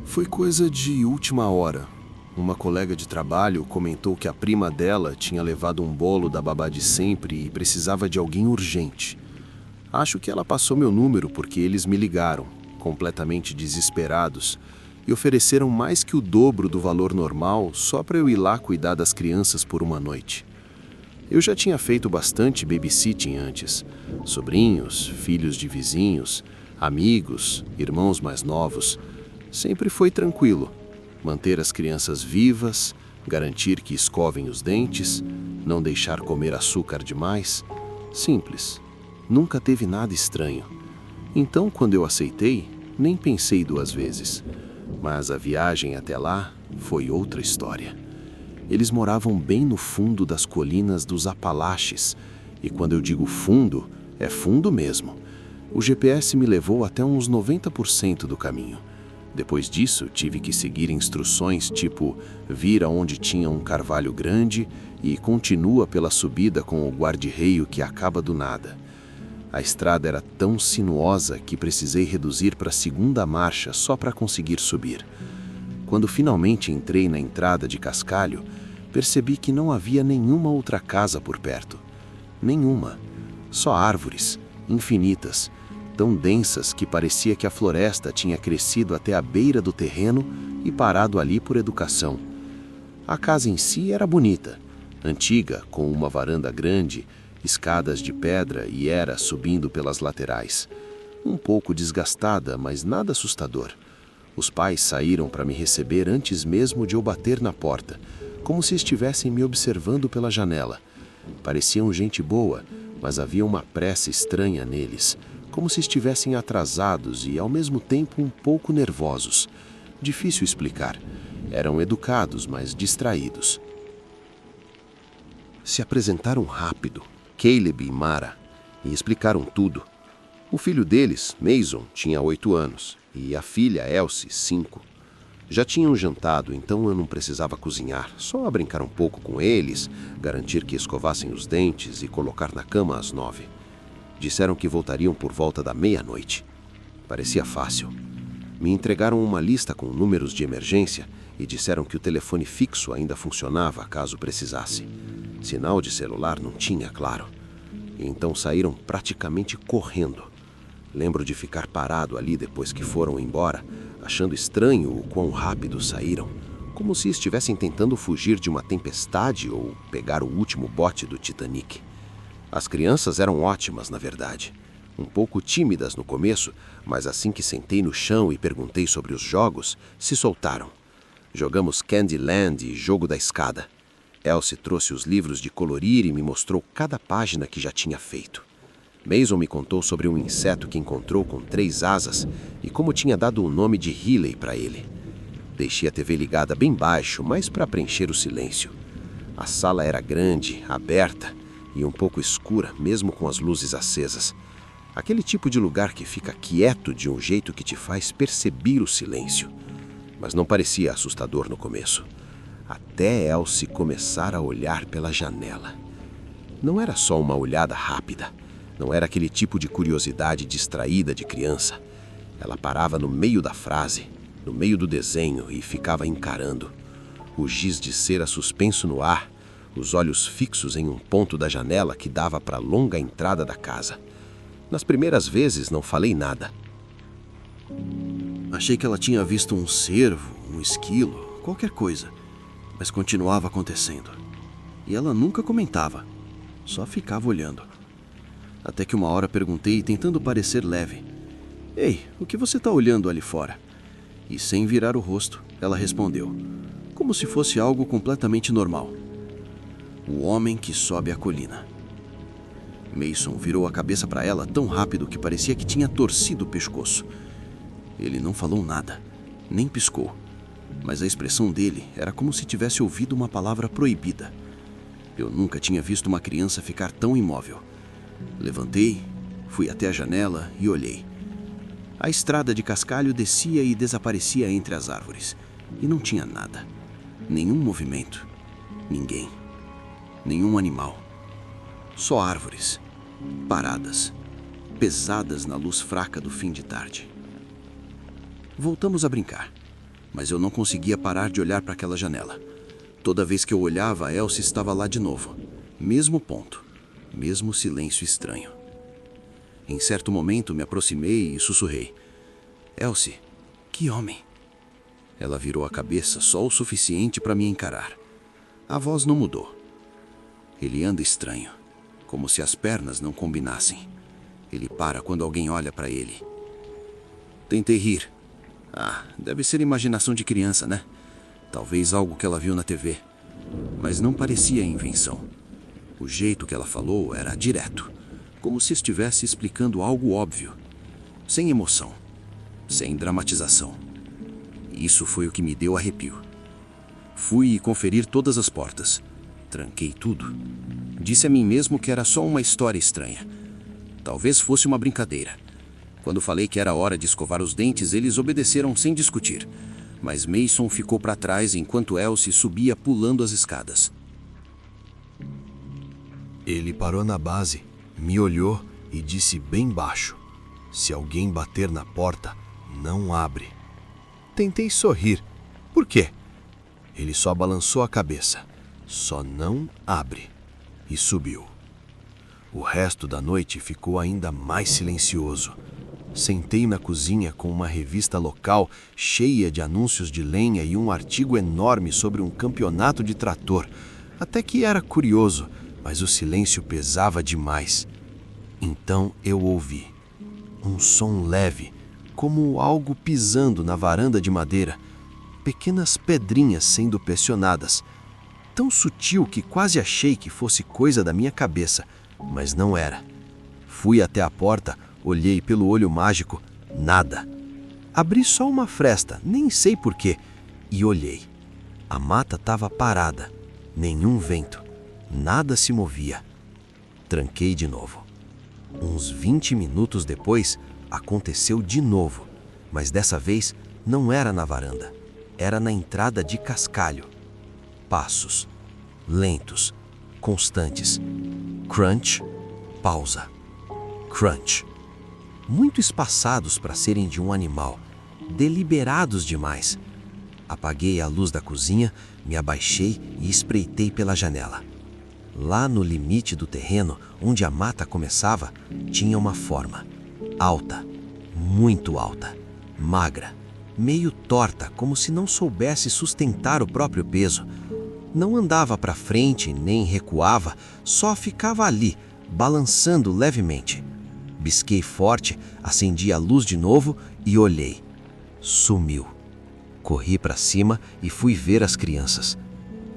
Foi coisa de última hora. Uma colega de trabalho comentou que a prima dela tinha levado um bolo da babá de sempre e precisava de alguém urgente. Acho que ela passou meu número porque eles me ligaram, completamente desesperados, e ofereceram mais que o dobro do valor normal só para eu ir lá cuidar das crianças por uma noite. Eu já tinha feito bastante babysitting antes. Sobrinhos, filhos de vizinhos, amigos, irmãos mais novos. Sempre foi tranquilo. Manter as crianças vivas, garantir que escovem os dentes, não deixar comer açúcar demais. Simples. Nunca teve nada estranho. Então, quando eu aceitei, nem pensei duas vezes. Mas a viagem até lá foi outra história. Eles moravam bem no fundo das colinas dos Apalaches, e quando eu digo fundo, é fundo mesmo. O GPS me levou até uns 90% do caminho. Depois disso, tive que seguir instruções tipo vira onde tinha um carvalho grande e continua pela subida com o guarda-reio que acaba do nada. A estrada era tão sinuosa que precisei reduzir para a segunda marcha só para conseguir subir. Quando finalmente entrei na entrada de Cascalho, percebi que não havia nenhuma outra casa por perto. Nenhuma. Só árvores, infinitas, tão densas que parecia que a floresta tinha crescido até a beira do terreno e parado ali por educação. A casa em si era bonita, antiga, com uma varanda grande, escadas de pedra e era subindo pelas laterais. Um pouco desgastada, mas nada assustador. Os pais saíram para me receber antes mesmo de eu bater na porta, como se estivessem me observando pela janela. Pareciam gente boa, mas havia uma pressa estranha neles, como se estivessem atrasados e, ao mesmo tempo, um pouco nervosos. Difícil explicar. Eram educados, mas distraídos. Se apresentaram rápido, Caleb e Mara, e explicaram tudo. O filho deles, Mason, tinha 8 anos, e a filha, Elsie, 5. Já tinham jantado, então eu não precisava cozinhar, só brincar um pouco com eles, garantir que escovassem os dentes e colocar na cama às 9. Disseram que voltariam por volta da meia-noite. Parecia fácil. Me entregaram uma lista com números de emergência e disseram que o telefone fixo ainda funcionava caso precisasse. Sinal de celular não tinha, claro. E então saíram praticamente correndo. Lembro de ficar parado ali depois que foram embora, achando estranho o quão rápido saíram, como se estivessem tentando fugir de uma tempestade ou pegar o último bote do Titanic. As crianças eram ótimas, na verdade. Um pouco tímidas no começo, mas assim que sentei no chão e perguntei sobre os jogos, se soltaram. Jogamos Candyland e Jogo da Escada. Elsie trouxe os livros de colorir e me mostrou cada página que já tinha feito. Mason me contou sobre um inseto que encontrou com 3 asas e como tinha dado o nome de Healy para ele. Deixei a TV ligada bem baixo, mas para preencher o silêncio. A sala era grande, aberta e um pouco escura, mesmo com as luzes acesas. Aquele tipo de lugar que fica quieto de um jeito que te faz perceber o silêncio. Mas não parecia assustador no começo. Até Elsie começar a olhar pela janela. Não era só uma olhada rápida. Não era aquele tipo de curiosidade distraída de criança. Ela parava no meio da frase, no meio do desenho e ficava encarando. O giz de cera suspenso no ar, os olhos fixos em um ponto da janela que dava para a longa entrada da casa. Nas primeiras vezes não falei nada. Achei que ela tinha visto um cervo, um esquilo, qualquer coisa, mas continuava acontecendo. E ela nunca comentava, só ficava olhando. Até que uma hora perguntei, tentando parecer leve. Ei, o que você está olhando ali fora? E sem virar o rosto, ela respondeu, como se fosse algo completamente normal. O homem que sobe a colina. Mason virou a cabeça para ela tão rápido que parecia que tinha torcido o pescoço. Ele não falou nada, nem piscou, mas a expressão dele era como se tivesse ouvido uma palavra proibida. Eu nunca tinha visto uma criança ficar tão imóvel. Levantei, fui até a janela e olhei. A estrada de cascalho descia e desaparecia entre as árvores. E não tinha nada. Nenhum movimento. Ninguém. Nenhum animal. Só árvores. Paradas. Pesadas na luz fraca do fim de tarde. Voltamos a brincar. mas eu não conseguia parar de olhar para aquela janela. Toda vez que eu olhava, Elsie estava lá de novo. Mesmo ponto, mesmo silêncio estranho. Em certo momento, me aproximei e sussurrei: Elsie, que homem! Ela virou a cabeça só o suficiente para me encarar. A voz não mudou. Ele anda estranho, como se as pernas não combinassem. Ele para quando alguém olha para ele. Tentei rir. Deve ser imaginação de criança, né? Talvez algo que ela viu na TV. Mas não parecia invenção. O jeito que ela falou era direto, como se estivesse explicando algo óbvio. Sem emoção, sem dramatização. Isso foi o que me deu arrepio. Fui conferir todas as portas. Tranquei tudo. Disse a mim mesmo que era só uma história estranha. Talvez fosse uma brincadeira. Quando falei que era hora de escovar os dentes, eles obedeceram sem discutir. Mas Mason ficou para trás enquanto Elsie subia pulando as escadas. Ele parou na base, me olhou e disse bem baixo: se alguém bater na porta, não abre. Tentei sorrir. Por quê? Ele só balançou a cabeça. Só não abre. E subiu. O resto da noite ficou ainda mais silencioso. Sentei na cozinha com uma revista local cheia de anúncios de lenha e um artigo enorme sobre um campeonato de trator. Até que era curioso, mas o silêncio pesava demais. Então eu ouvi um som leve, como algo pisando na varanda de madeira. Pequenas pedrinhas sendo pressionadas. Tão sutil que quase achei que fosse coisa da minha cabeça, mas não era. Fui até a porta, olhei pelo olho mágico, nada. Abri só uma fresta, nem sei porquê, e olhei. A mata estava parada, nenhum vento, nada se movia. Tranquei de novo. Uns 20 minutos depois, aconteceu de novo, mas dessa vez não era na varanda, era na entrada de cascalho. Passos, lentos, constantes. Crunch, pausa. Crunch. Muito espaçados para serem de um animal, deliberados demais. Apaguei a luz da cozinha, me abaixei e espreitei pela janela. Lá no limite do terreno, onde a mata começava, tinha uma forma. Alta, muito alta, magra, meio torta, como se não soubesse sustentar o próprio peso. Não andava para frente nem recuava, só ficava ali, balançando levemente. Bisquei forte, acendi a luz de novo e olhei. Sumiu. Corri para cima e fui ver as crianças.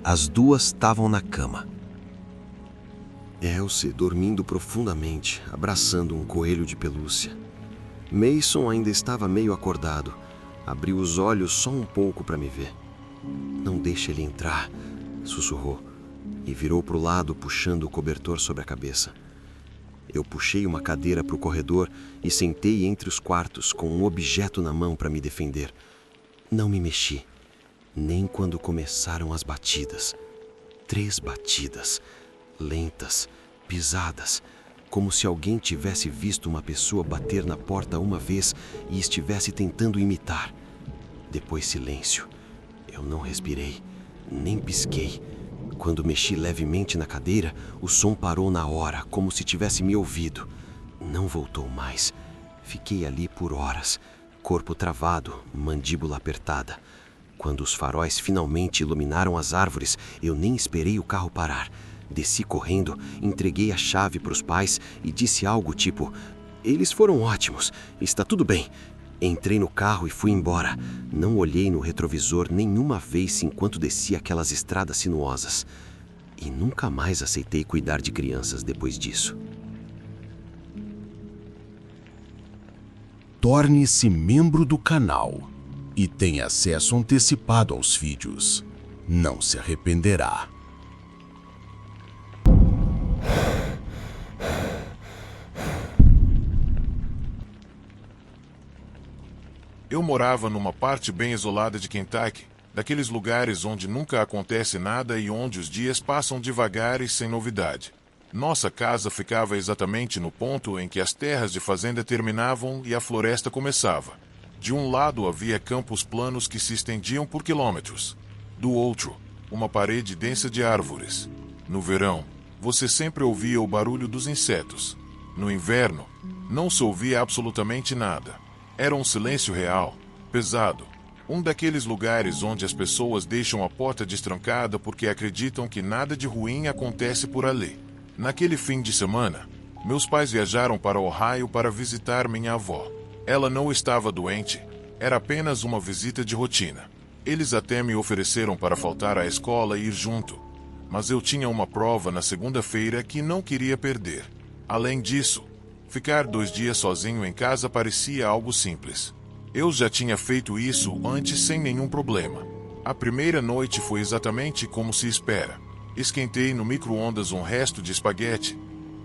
As duas estavam na cama. Elsie dormindo profundamente, abraçando um coelho de pelúcia. Mason ainda estava meio acordado. Abriu os olhos só um pouco para me ver. Não deixe ele entrar, sussurrou, e virou para o lado puxando o cobertor sobre a cabeça. Eu puxei uma cadeira para o corredor e sentei entre os quartos com um objeto na mão para me defender. Não me mexi, nem quando começaram as batidas. 3 batidas, lentas, pisadas, como se alguém tivesse visto uma pessoa bater na porta uma vez e estivesse tentando imitar. Depois silêncio. Eu não respirei, nem pisquei. Quando mexi levemente na cadeira, o som parou na hora, como se tivesse me ouvido. Não voltou mais. Fiquei ali por horas, corpo travado, mandíbula apertada. Quando os faróis finalmente iluminaram as árvores, eu nem esperei o carro parar. Desci correndo, entreguei a chave para os pais e disse algo tipo: "Eles foram ótimos, está tudo bem." Entrei no carro e fui embora. Não olhei no retrovisor nenhuma vez enquanto descia aquelas estradas sinuosas. E nunca mais aceitei cuidar de crianças depois disso. Torne-se membro do canal e tenha acesso antecipado aos vídeos. Não se arrependerá. Eu morava numa parte bem isolada de Kentucky, daqueles lugares onde nunca acontece nada e onde os dias passam devagar e sem novidade. Nossa casa ficava exatamente no ponto em que as terras de fazenda terminavam e a floresta começava. De um lado havia campos planos que se estendiam por quilômetros. Do outro, uma parede densa de árvores. No verão, você sempre ouvia o barulho dos insetos. No inverno, não se ouvia absolutamente nada. Era um silêncio real, pesado. Um daqueles lugares onde as pessoas deixam a porta destrancada porque acreditam que nada de ruim acontece por ali. Naquele fim de semana, meus pais viajaram para Ohio para visitar minha avó. Ela não estava doente, era apenas uma visita de rotina. Eles até me ofereceram para faltar à escola e ir junto, mas eu tinha uma prova na segunda-feira que não queria perder. Além disso, ficar 2 dias sozinho em casa parecia algo simples. Eu já tinha feito isso antes sem nenhum problema. A primeira noite foi exatamente como se espera. Esquentei no micro-ondas um resto de espaguete,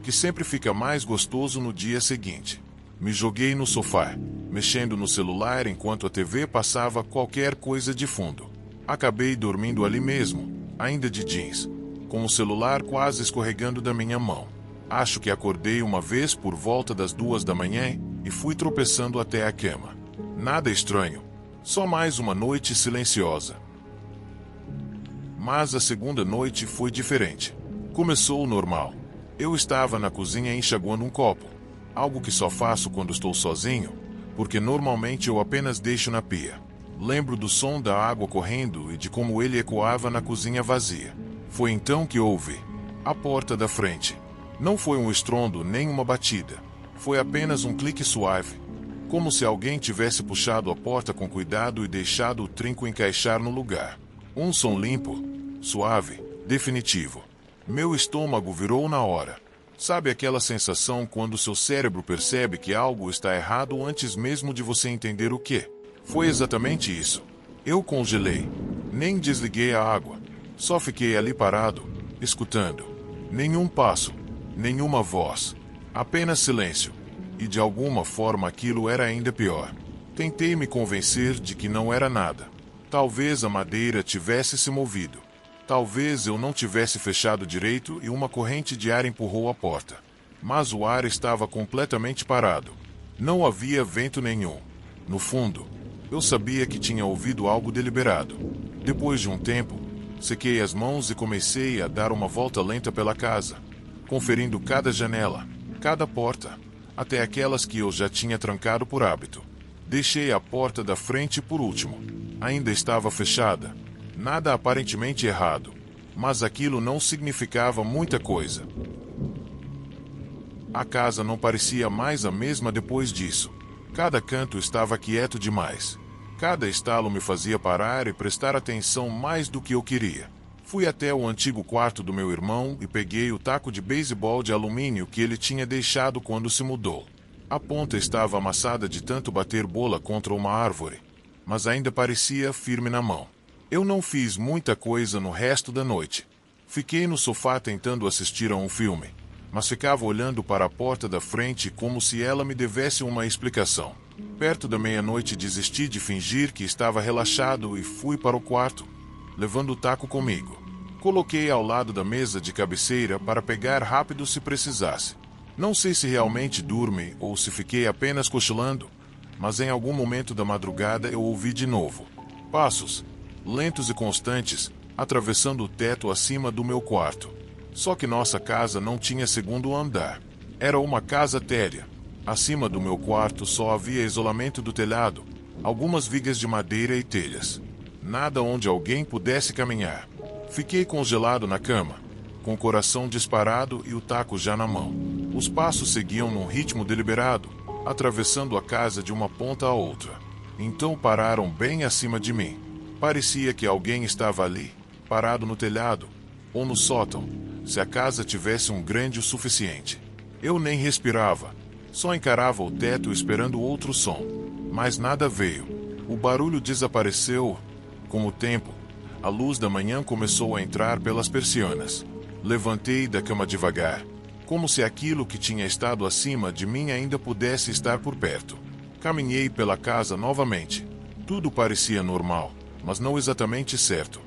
que sempre fica mais gostoso no dia seguinte. Me joguei no sofá, mexendo no celular enquanto a TV passava qualquer coisa de fundo. Acabei dormindo ali mesmo, ainda de jeans, com o celular quase escorregando da minha mão. Acho que acordei uma vez por volta das 2 da manhã e fui tropeçando até a cama. Nada estranho, só mais uma noite silenciosa. Mas a segunda noite foi diferente. Começou normal. Eu estava na cozinha enxaguando um copo, algo que só faço quando estou sozinho, porque normalmente eu apenas deixo na pia. Lembro do som da água correndo e de como ele ecoava na cozinha vazia. Foi então que ouvi a porta da frente. Não foi um estrondo nem uma batida. Foi apenas um clique suave, como se alguém tivesse puxado a porta com cuidado e deixado o trinco encaixar no lugar. Um som limpo, suave, definitivo. Meu estômago virou na hora. Sabe aquela sensação quando seu cérebro percebe que algo está errado antes mesmo de você entender o que? Foi exatamente isso. Eu congelei. Nem desliguei a água. Só fiquei ali parado, escutando. Nenhum passo, nenhuma voz. Apenas silêncio. E de alguma forma aquilo era ainda pior. Tentei me convencer de que não era nada. Talvez a madeira tivesse se movido. Talvez eu não tivesse fechado direito e uma corrente de ar empurrou a porta. Mas o ar estava completamente parado. Não havia vento nenhum. No fundo, eu sabia que tinha ouvido algo deliberado. Depois de um tempo, sequei as mãos e comecei a dar uma volta lenta pela casa, conferindo cada janela, cada porta, até aquelas que eu já tinha trancado por hábito. Deixei a porta da frente por último. Ainda estava fechada. Nada aparentemente errado, mas aquilo não significava muita coisa. A casa não parecia mais a mesma depois disso. Cada canto estava quieto demais. Cada estalo me fazia parar e prestar atenção mais do que eu queria. Fui até o antigo quarto do meu irmão e peguei o taco de beisebol de alumínio que ele tinha deixado quando se mudou. A ponta estava amassada de tanto bater bola contra uma árvore, mas ainda parecia firme na mão. Eu não fiz muita coisa no resto da noite. Fiquei no sofá tentando assistir a um filme, mas ficava olhando para a porta da frente como se ela me devesse uma explicação. Perto da meia-noite desisti de fingir que estava relaxado e fui para o quarto, levando o taco comigo. Coloquei ao lado da mesa de cabeceira para pegar rápido se precisasse. Não sei se realmente dormi ou se fiquei apenas cochilando, mas em algum momento da madrugada eu ouvi de novo passos, lentos e constantes, atravessando o teto acima do meu quarto. Só que nossa casa não tinha segundo andar. Era uma casa térrea. Acima do meu quarto só havia isolamento do telhado, algumas vigas de madeira e telhas. Nada onde alguém pudesse caminhar. Fiquei congelado na cama, com o coração disparado e o taco já na mão. Os passos seguiam num ritmo deliberado, atravessando a casa de uma ponta a outra. Então pararam bem acima de mim. Parecia que alguém estava ali, parado no telhado, ou no sótão, se a casa tivesse um grande o suficiente. Eu nem respirava, só encarava o teto esperando outro som. Mas nada veio. O barulho desapareceu. Com o tempo, a luz da manhã começou a entrar pelas persianas. Levantei da cama devagar, como se aquilo que tinha estado acima de mim ainda pudesse estar por perto. Caminhei pela casa novamente. Tudo parecia normal, mas não exatamente certo.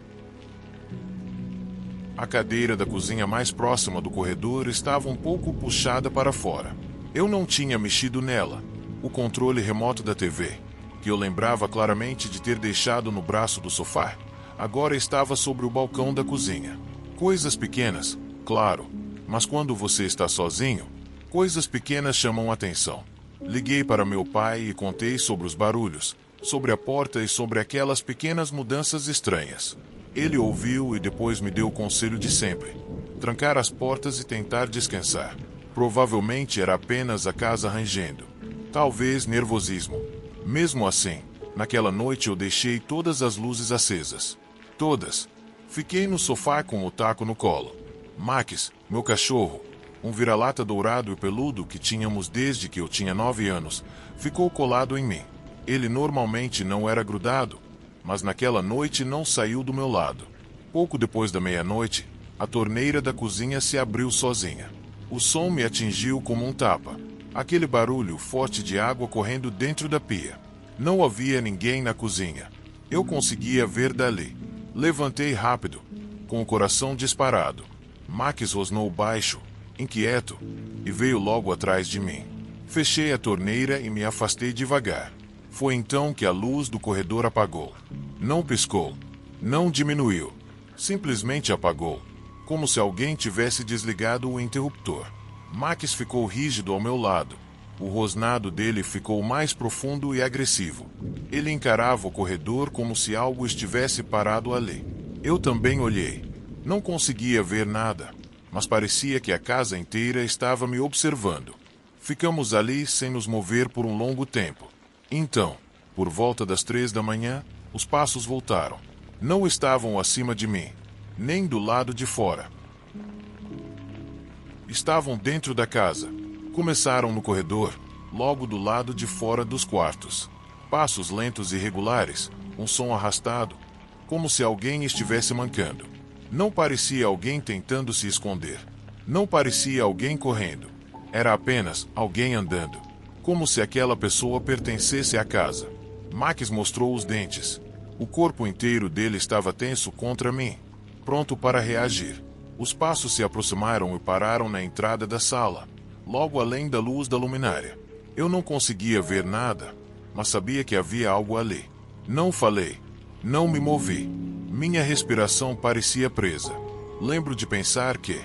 A cadeira da cozinha mais próxima do corredor estava um pouco puxada para fora. Eu não tinha mexido nela. O controle remoto da TV, que eu lembrava claramente de ter deixado no braço do sofá, agora estava sobre o balcão da cozinha. Coisas pequenas, claro, mas quando você está sozinho, coisas pequenas chamam atenção. Liguei para meu pai e contei sobre os barulhos, sobre a porta e sobre aquelas pequenas mudanças estranhas. Ele ouviu e depois me deu o conselho de sempre: trancar as portas e tentar descansar. Provavelmente era apenas a casa rangendo. Talvez nervosismo. Mesmo assim, naquela noite eu deixei todas as luzes acesas. Todas. Fiquei no sofá com o taco no colo. Max, meu cachorro, um vira-lata dourado e peludo que tínhamos desde que eu tinha 9 anos, ficou colado em mim. Ele normalmente não era grudado, mas naquela noite não saiu do meu lado. Pouco depois da meia-noite, a torneira da cozinha se abriu sozinha. O som me atingiu como um tapa. Aquele barulho forte de água correndo dentro da pia. Não havia ninguém na cozinha. Eu conseguia ver dali. Levantei rápido, com o coração disparado. Max rosnou baixo, inquieto, e veio logo atrás de mim. Fechei a torneira e me afastei devagar. Foi então que a luz do corredor apagou. Não piscou. Não diminuiu. Simplesmente apagou, como se alguém tivesse desligado o interruptor. Max ficou rígido ao meu lado. O rosnado dele ficou mais profundo e agressivo. Ele encarava o corredor como se algo estivesse parado ali. Eu também olhei. Não conseguia ver nada, mas parecia que a casa inteira estava me observando. Ficamos ali sem nos mover por um longo tempo. Então, por volta das 3 da manhã, os passos voltaram. Não estavam acima de mim, nem do lado de fora. Estavam dentro da casa. Começaram no corredor, logo do lado de fora dos quartos. Passos lentos e regulares, um som arrastado, como se alguém estivesse mancando. Não parecia alguém tentando se esconder. Não parecia alguém correndo. Era apenas alguém andando, como se aquela pessoa pertencesse à casa. Max mostrou os dentes. O corpo inteiro dele estava tenso contra mim, pronto para reagir. Os passos se aproximaram e pararam na entrada da sala, logo além da luz da luminária. Eu não conseguia ver nada, mas sabia que havia algo ali. Não falei. Não me movi. Minha respiração parecia presa. Lembro de pensar que,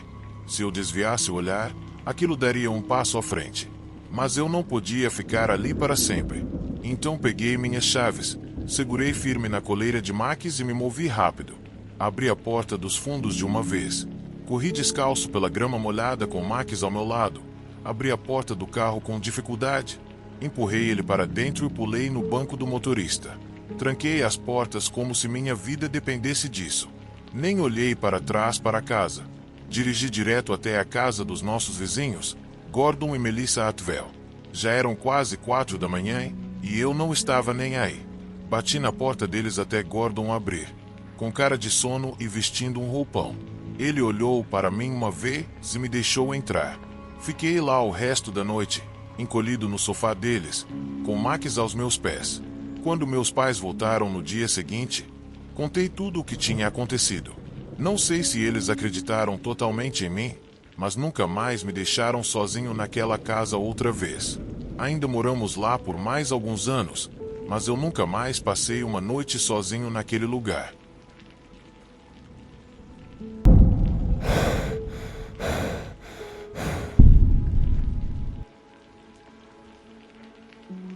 se eu desviasse o olhar, aquilo daria um passo à frente. Mas eu não podia ficar ali para sempre. Então peguei minhas chaves, segurei firme na coleira de Max e me movi rápido. Abri a porta dos fundos de uma vez. Corri descalço pela grama molhada com Max ao meu lado. Abri a porta do carro com dificuldade. Empurrei ele para dentro e pulei no banco do motorista. Tranquei as portas como se minha vida dependesse disso. Nem olhei para trás para casa. Dirigi direto até a casa dos nossos vizinhos, Gordon e Melissa Atwell. Já eram quase 4 da manhã e eu não estava nem aí. Bati na porta deles até Gordon abrir, com cara de sono e vestindo um roupão. Ele olhou para mim uma vez e me deixou entrar. Fiquei lá o resto da noite, encolhido no sofá deles, com Max aos meus pés. Quando meus pais voltaram no dia seguinte, contei tudo o que tinha acontecido. Não sei se eles acreditaram totalmente em mim, mas nunca mais me deixaram sozinho naquela casa outra vez. Ainda moramos lá por mais alguns anos, mas eu nunca mais passei uma noite sozinho naquele lugar.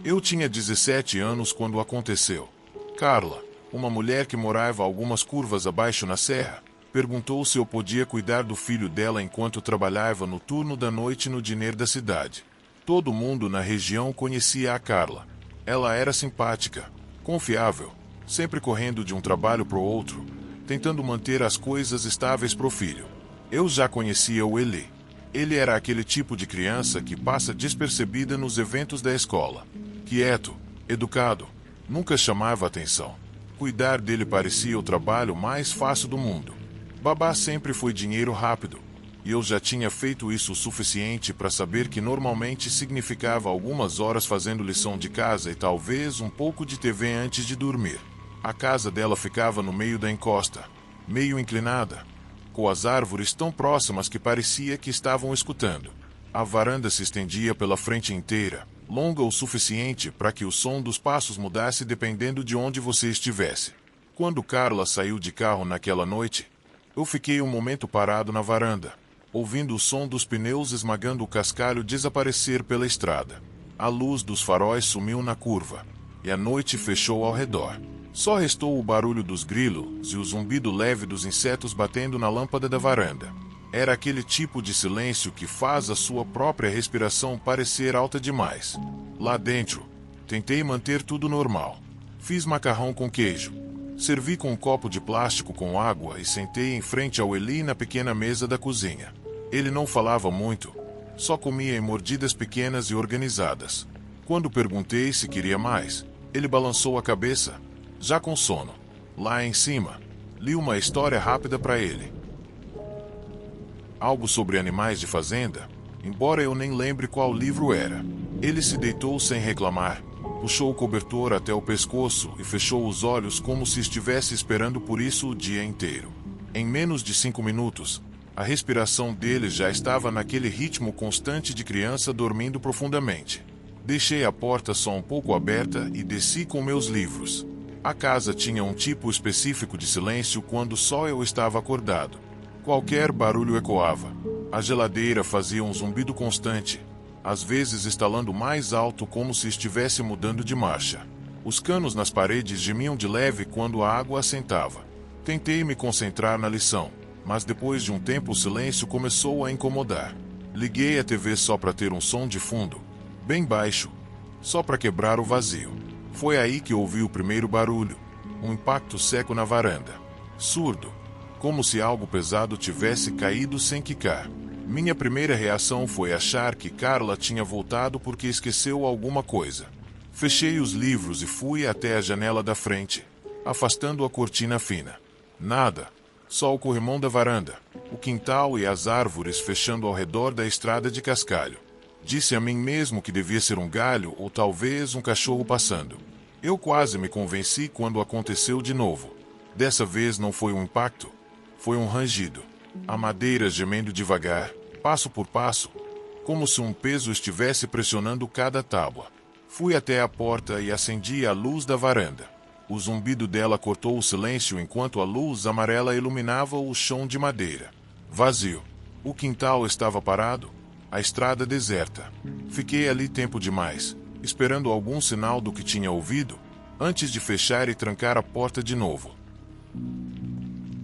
Eu tinha 17 anos quando aconteceu. Carla, uma mulher que morava algumas curvas abaixo na serra, perguntou se eu podia cuidar do filho dela enquanto trabalhava no turno da noite no diner da cidade. Todo mundo na região conhecia a Carla. Ela era simpática, confiável, sempre correndo de um trabalho para o outro, tentando manter as coisas estáveis para o filho. Eu já conhecia o Eli. Ele era aquele tipo de criança que passa despercebida nos eventos da escola. Quieto, educado, nunca chamava atenção. Cuidar dele parecia o trabalho mais fácil do mundo. Babá sempre foi dinheiro rápido, e eu já tinha feito isso o suficiente para saber que normalmente significava algumas horas fazendo lição de casa e talvez um pouco de TV antes de dormir. A casa dela ficava no meio da encosta, meio inclinada, com as árvores tão próximas que parecia que estavam escutando. A varanda se estendia pela frente inteira, longa o suficiente para que o som dos passos mudasse dependendo de onde você estivesse. Quando Carla saiu de carro naquela noite, eu fiquei um momento parado na varanda, ouvindo o som dos pneus esmagando o cascalho desaparecer pela estrada. A luz dos faróis sumiu na curva, e a noite fechou ao redor. Só restou o barulho dos grilos e o zumbido leve dos insetos batendo na lâmpada da varanda. Era aquele tipo de silêncio que faz a sua própria respiração parecer alta demais. Lá dentro, tentei manter tudo normal. Fiz macarrão com queijo. Servi com um copo de plástico com água e sentei em frente ao Eli na pequena mesa da cozinha. Ele não falava muito, só comia em mordidas pequenas e organizadas. Quando perguntei se queria mais, ele balançou a cabeça, já com sono. Lá em cima, li uma história rápida para ele. Algo sobre animais de fazenda, embora eu nem lembre qual livro era. Ele se deitou sem reclamar, puxou o cobertor até o pescoço e fechou os olhos como se estivesse esperando por isso o dia inteiro. Em menos de 5 minutos, a respiração dele já estava naquele ritmo constante de criança dormindo profundamente. Deixei a porta só um pouco aberta e desci com meus livros. A casa tinha um tipo específico de silêncio quando só eu estava acordado. Qualquer barulho ecoava. A geladeira fazia um zumbido constante, às vezes estalando mais alto como se estivesse mudando de marcha. Os canos nas paredes gemiam de leve quando a água assentava. Tentei me concentrar na lição, mas depois de um tempo o silêncio começou a incomodar. Liguei a TV só para ter um som de fundo, bem baixo, só para quebrar o vazio. Foi aí que ouvi o primeiro barulho, um impacto seco na varanda. Surdo, como se algo pesado tivesse caído sem quicar. Minha primeira reação foi achar que Carla tinha voltado porque esqueceu alguma coisa. Fechei os livros e fui até a janela da frente, afastando a cortina fina. Nada, só o corrimão da varanda, o quintal e as árvores fechando ao redor da estrada de cascalho. Disse a mim mesmo que devia ser um galho ou talvez um cachorro passando. Eu quase me convenci quando aconteceu de novo. Dessa vez não foi um impacto, foi um rangido. A madeira gemendo devagar, passo por passo, como se um peso estivesse pressionando cada tábua. Fui até a porta e acendi a luz da varanda. O zumbido dela cortou o silêncio enquanto a luz amarela iluminava o chão de madeira. Vazio. O quintal estava parado, a estrada deserta. Fiquei ali tempo demais, esperando algum sinal do que tinha ouvido, antes de fechar e trancar a porta de novo.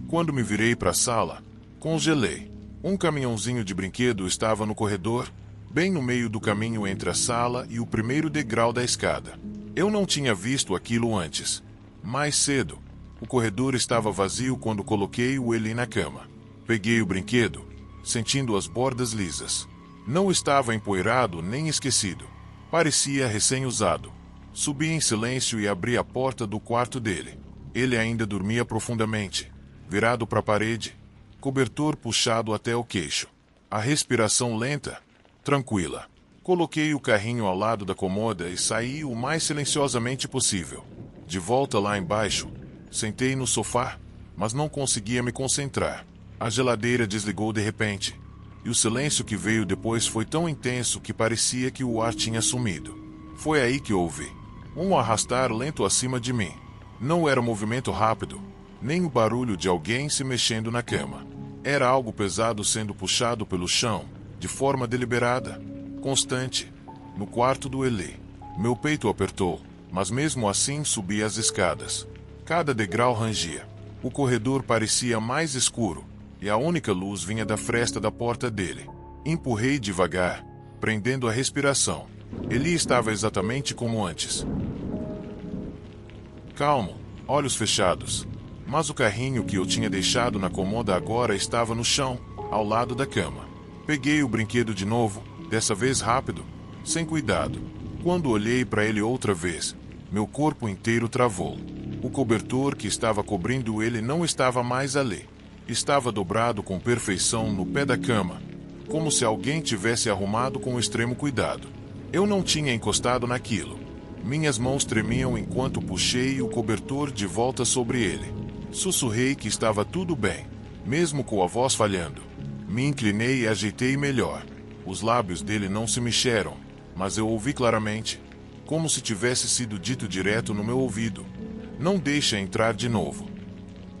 Quando me virei para a sala, congelei. Um caminhãozinho de brinquedo estava no corredor, bem no meio do caminho entre a sala e o primeiro degrau da escada. Eu não tinha visto aquilo antes. Mais cedo, o corredor estava vazio quando coloquei o Eli na cama. Peguei o brinquedo, sentindo as bordas lisas. Não estava empoeirado nem esquecido. Parecia recém-usado. Subi em silêncio e abri a porta do quarto dele. Ele ainda dormia profundamente, virado para a parede, cobertor puxado até o queixo. A respiração lenta, tranquila. Coloquei o carrinho ao lado da cômoda e saí o mais silenciosamente possível. De volta lá embaixo, sentei no sofá, mas não conseguia me concentrar. A geladeira desligou de repente, e o silêncio que veio depois foi tão intenso que parecia que o ar tinha sumido. Foi aí que ouvi um arrastar lento acima de mim. Não era um movimento rápido, nem o barulho de alguém se mexendo na cama. Era algo pesado sendo puxado pelo chão, de forma deliberada, constante, no quarto do Eli. Meu peito apertou, mas mesmo assim subi as escadas. Cada degrau rangia. O corredor parecia mais escuro, e a única luz vinha da fresta da porta dele. Empurrei devagar, prendendo a respiração. Eli estava exatamente como antes. Calmo, olhos fechados. Mas o carrinho que eu tinha deixado na cômoda agora estava no chão, ao lado da cama. Peguei o brinquedo de novo, dessa vez rápido, sem cuidado. Quando olhei para ele outra vez, meu corpo inteiro travou. O cobertor que estava cobrindo ele não estava mais ali. Estava dobrado com perfeição no pé da cama, como se alguém tivesse arrumado com extremo cuidado. Eu não tinha encostado naquilo. Minhas mãos tremiam enquanto puxei o cobertor de volta sobre ele. Sussurrei que estava tudo bem, mesmo com a voz falhando. Me inclinei e ajeitei melhor. Os lábios dele não se mexeram, mas eu ouvi claramente, como se tivesse sido dito direto no meu ouvido: "Não deixa entrar de novo."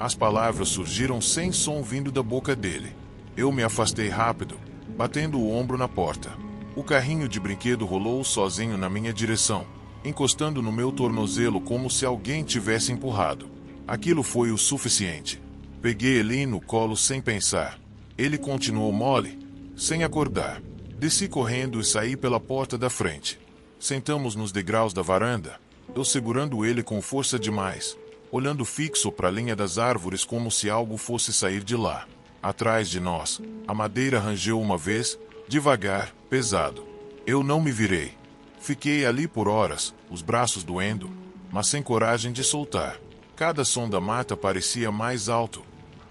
As palavras surgiram sem som vindo da boca dele. Eu me afastei rápido, batendo o ombro na porta. O carrinho de brinquedo rolou sozinho na minha direção, encostando no meu tornozelo como se alguém tivesse empurrado. Aquilo foi o suficiente. Peguei ele no colo sem pensar. Ele continuou mole, sem acordar. Desci correndo e saí pela porta da frente. Sentamos nos degraus da varanda, eu segurando ele com força demais, olhando fixo para a linha das árvores como se algo fosse sair de lá. Atrás de nós, a madeira rangeu uma vez, devagar, pesado. Eu não me virei. Fiquei ali por horas, os braços doendo, mas sem coragem de soltar. Cada som da mata parecia mais alto.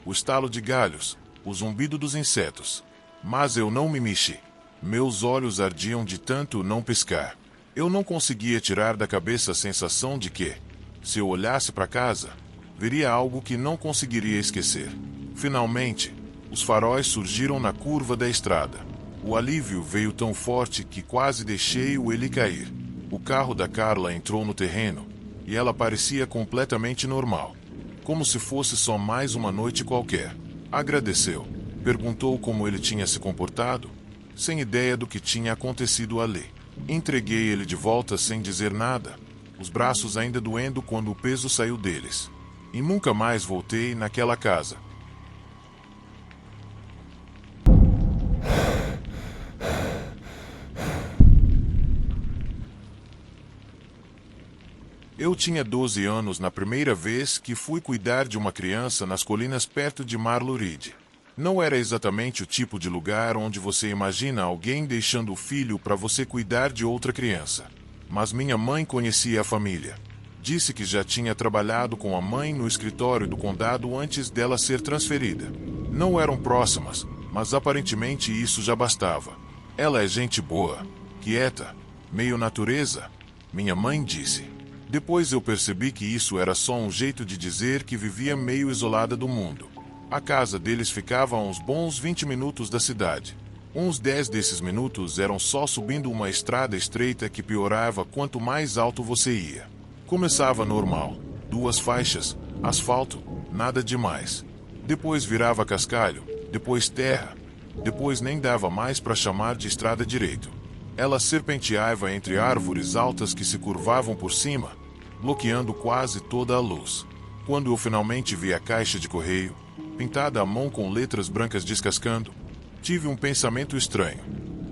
O estalo de galhos, o zumbido dos insetos. Mas eu não me mexi. Meus olhos ardiam de tanto não piscar. Eu não conseguia tirar da cabeça a sensação de que, se eu olhasse para casa, veria algo que não conseguiria esquecer. Finalmente, os faróis surgiram na curva da estrada. O alívio veio tão forte que quase deixei-o ele cair. O carro da Carla entrou no terreno, e ela parecia completamente normal, como se fosse só mais uma noite qualquer. Agradeceu. Perguntou como ele tinha se comportado, sem ideia do que tinha acontecido ali. Entreguei ele de volta sem dizer nada, os braços ainda doendo quando o peso saiu deles. E nunca mais voltei naquela casa. Eu tinha 12 anos na primeira vez que fui cuidar de uma criança nas colinas perto de Marlorid. Não era exatamente o tipo de lugar onde você imagina alguém deixando o filho para você cuidar de outra criança. Mas minha mãe conhecia a família. Disse que já tinha trabalhado com a mãe no escritório do condado antes dela ser transferida. Não eram próximas, mas aparentemente isso já bastava. Ela é gente boa, quieta, meio natureza, minha mãe disse. Depois eu percebi que isso era só um jeito de dizer que vivia meio isolada do mundo. A casa deles ficava a uns bons 20 minutos da cidade. Uns 10 desses minutos eram só subindo uma estrada estreita que piorava quanto mais alto você ia. Começava normal, 2 faixas, asfalto, nada demais. Depois virava cascalho, depois terra, depois nem dava mais para chamar de estrada direito. Ela serpenteava entre árvores altas que se curvavam por cima, bloqueando quase toda a luz. Quando eu finalmente vi a caixa de correio, pintada à mão com letras brancas descascando, tive um pensamento estranho.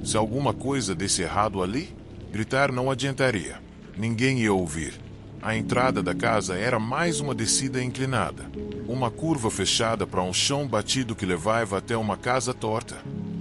Se alguma coisa desse errado ali, gritar não adiantaria. Ninguém ia ouvir. A entrada da casa era mais uma descida inclinada. Uma curva fechada para um chão batido que levava até uma casa torta,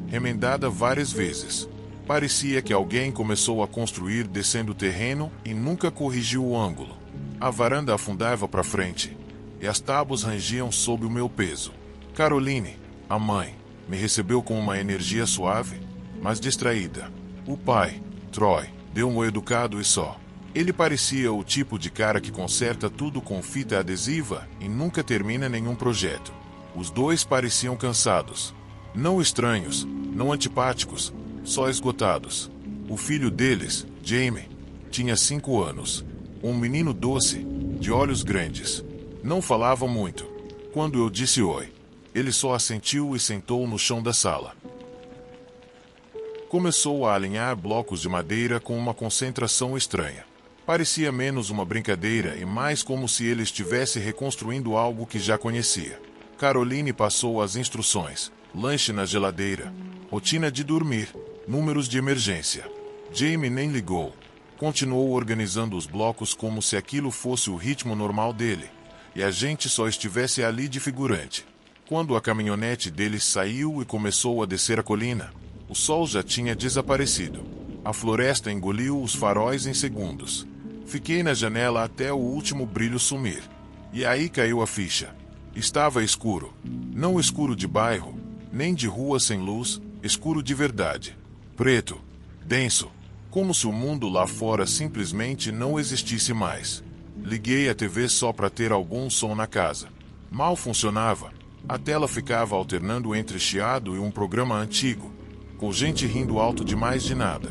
remendada várias vezes. Parecia que alguém começou a construir descendo o terreno e nunca corrigiu o ângulo. A varanda afundava para frente, e as tábuas rangiam sob o meu peso. Caroline, a mãe, me recebeu com uma energia suave, mas distraída. O pai, Troy, deu um educado e só. Ele parecia o tipo de cara que conserta tudo com fita adesiva e nunca termina nenhum projeto. Os dois pareciam cansados. Não estranhos, não antipáticos, só esgotados. O filho deles, Jamie, tinha 5 anos. Um menino doce, de olhos grandes. Não falava muito. Quando eu disse oi, ele só assentiu e sentou no chão da sala. Começou a alinhar blocos de madeira com uma concentração estranha. Parecia menos uma brincadeira e mais como se ele estivesse reconstruindo algo que já conhecia. Caroline passou as instruções: lanche na geladeira, rotina de dormir, números de emergência. Jamie nem ligou. Continuou organizando os blocos como se aquilo fosse o ritmo normal dele, e a gente só estivesse ali de figurante. Quando a caminhonete deles saiu e começou a descer a colina, o sol já tinha desaparecido. A floresta engoliu os faróis em segundos. Fiquei na janela até o último brilho sumir. E aí caiu a ficha. Estava escuro. Não escuro de bairro, nem de rua sem luz, escuro de verdade. Preto, denso, como se o mundo lá fora simplesmente não existisse mais. Liguei a TV só para ter algum som na casa. Mal funcionava. A tela ficava alternando entre chiado e um programa antigo, com gente rindo alto demais de nada.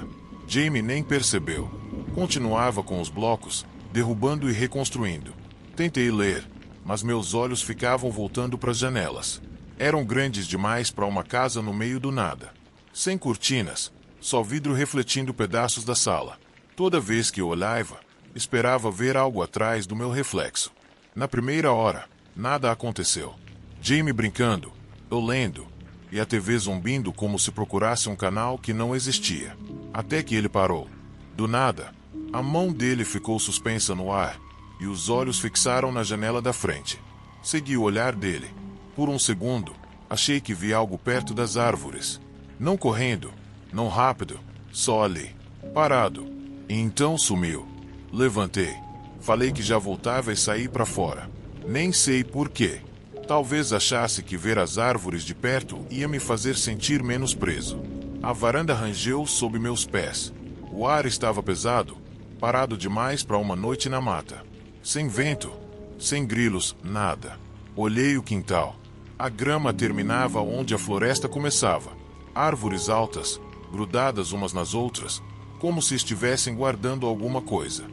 Jamie nem percebeu. Continuava com os blocos, derrubando e reconstruindo. Tentei ler, mas meus olhos ficavam voltando para as janelas. Eram grandes demais para uma casa no meio do nada. Sem cortinas, só vidro refletindo pedaços da sala. Toda vez que eu olhava, esperava ver algo atrás do meu reflexo. Na primeira hora, nada aconteceu. Jamie brincando, eu lendo, e a TV zumbindo como se procurasse um canal que não existia. Até que ele parou. Do nada, a mão dele ficou suspensa no ar, e os olhos fixaram na janela da frente. Segui o olhar dele. Por um segundo, achei que vi algo perto das árvores. Não correndo, não rápido, só ali, parado. E então sumiu. Levantei. Falei que já voltava e saí para fora. Nem sei por quê. Talvez achasse que ver as árvores de perto ia me fazer sentir menos preso. A varanda rangeu sob meus pés. O ar estava pesado, parado demais para uma noite na mata. Sem vento, sem grilos, nada. Olhei o quintal. A grama terminava onde a floresta começava. Árvores altas, grudadas umas nas outras, como se estivessem guardando alguma coisa.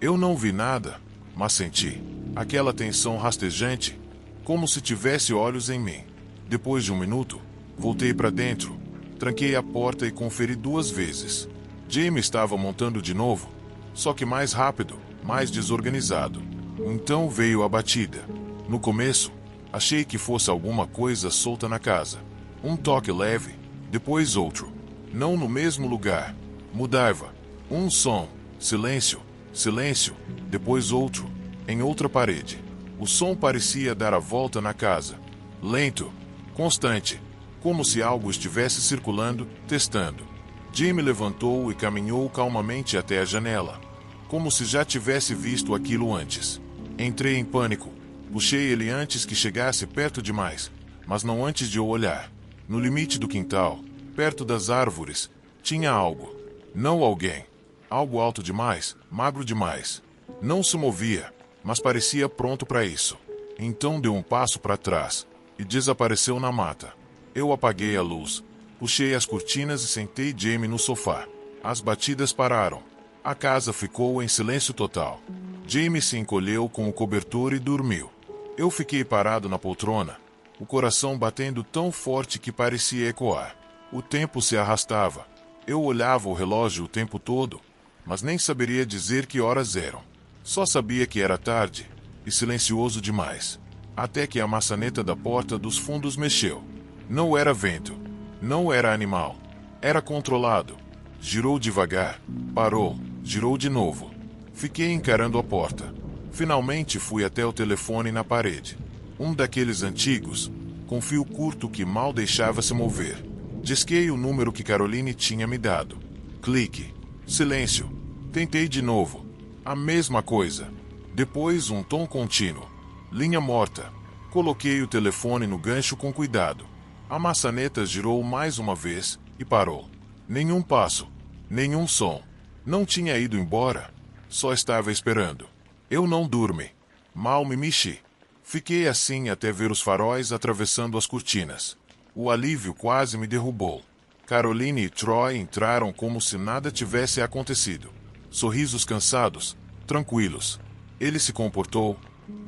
Eu não vi nada, mas senti aquela tensão rastejante, como se tivesse olhos em mim. Depois de um minuto, voltei para dentro, tranquei a porta e conferi 2 vezes. Jamie estava montando de novo, só que mais rápido, mais desorganizado. Então veio a batida. No começo, achei que fosse alguma coisa solta na casa. Um toque leve, depois outro. Não no mesmo lugar. Mudava. Um som, silêncio, silêncio, depois outro, em outra parede. O som parecia dar a volta na casa. Lento, constante, como se algo estivesse circulando, testando. Jamie levantou e caminhou calmamente até a janela, como se já tivesse visto aquilo antes. Entrei em pânico. Puxei ele antes que chegasse perto demais, mas não antes de eu olhar. No limite do quintal, perto das árvores, tinha algo. Não alguém. Algo alto demais, magro demais. Não se movia, mas parecia pronto para isso. Então deu um passo para trás e desapareceu na mata. Eu apaguei a luz, puxei as cortinas e sentei Jamie no sofá. As batidas pararam. A casa ficou em silêncio total. Jamie se encolheu com o cobertor e dormiu. Eu fiquei parado na poltrona, o coração batendo tão forte que parecia ecoar. O tempo se arrastava. Eu olhava o relógio o tempo todo, mas nem saberia dizer que horas eram. Só sabia que era tarde e silencioso demais. Até que a maçaneta da porta dos fundos mexeu. Não era vento, não era animal, era controlado. Girou devagar, parou, girou de novo. Fiquei encarando a porta. Finalmente fui até o telefone na parede. Um daqueles antigos, com fio curto que mal deixava se mover. Disquei o número que Caroline tinha me dado. Clique. Silêncio. Tentei de novo. A mesma coisa. Depois um tom contínuo. Linha morta. Coloquei o telefone no gancho com cuidado. A maçaneta girou mais uma vez e parou. Nenhum passo. Nenhum som. Não tinha ido embora. Só estava esperando. Eu não dormi. Mal me mexi. Fiquei assim até ver os faróis atravessando as cortinas. O alívio quase me derrubou. Caroline e Troy entraram como se nada tivesse acontecido. Sorrisos cansados, tranquilos. Ele se comportou.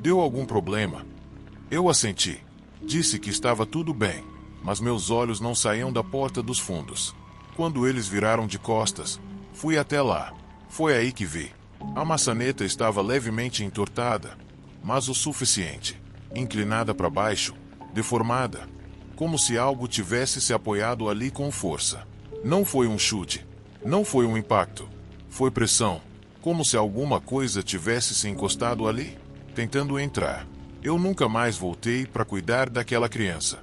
Deu algum problema? Eu assenti. Disse que estava tudo bem, mas meus olhos não saíam da porta dos fundos. Quando eles viraram de costas, fui até lá. Foi aí que vi. A maçaneta estava levemente entortada, mas o suficiente. Inclinada para baixo, deformada, como se algo tivesse se apoiado ali com força. Não foi um chute, não foi um impacto. Foi pressão, como se alguma coisa tivesse se encostado ali, tentando entrar. Eu nunca mais voltei para cuidar daquela criança.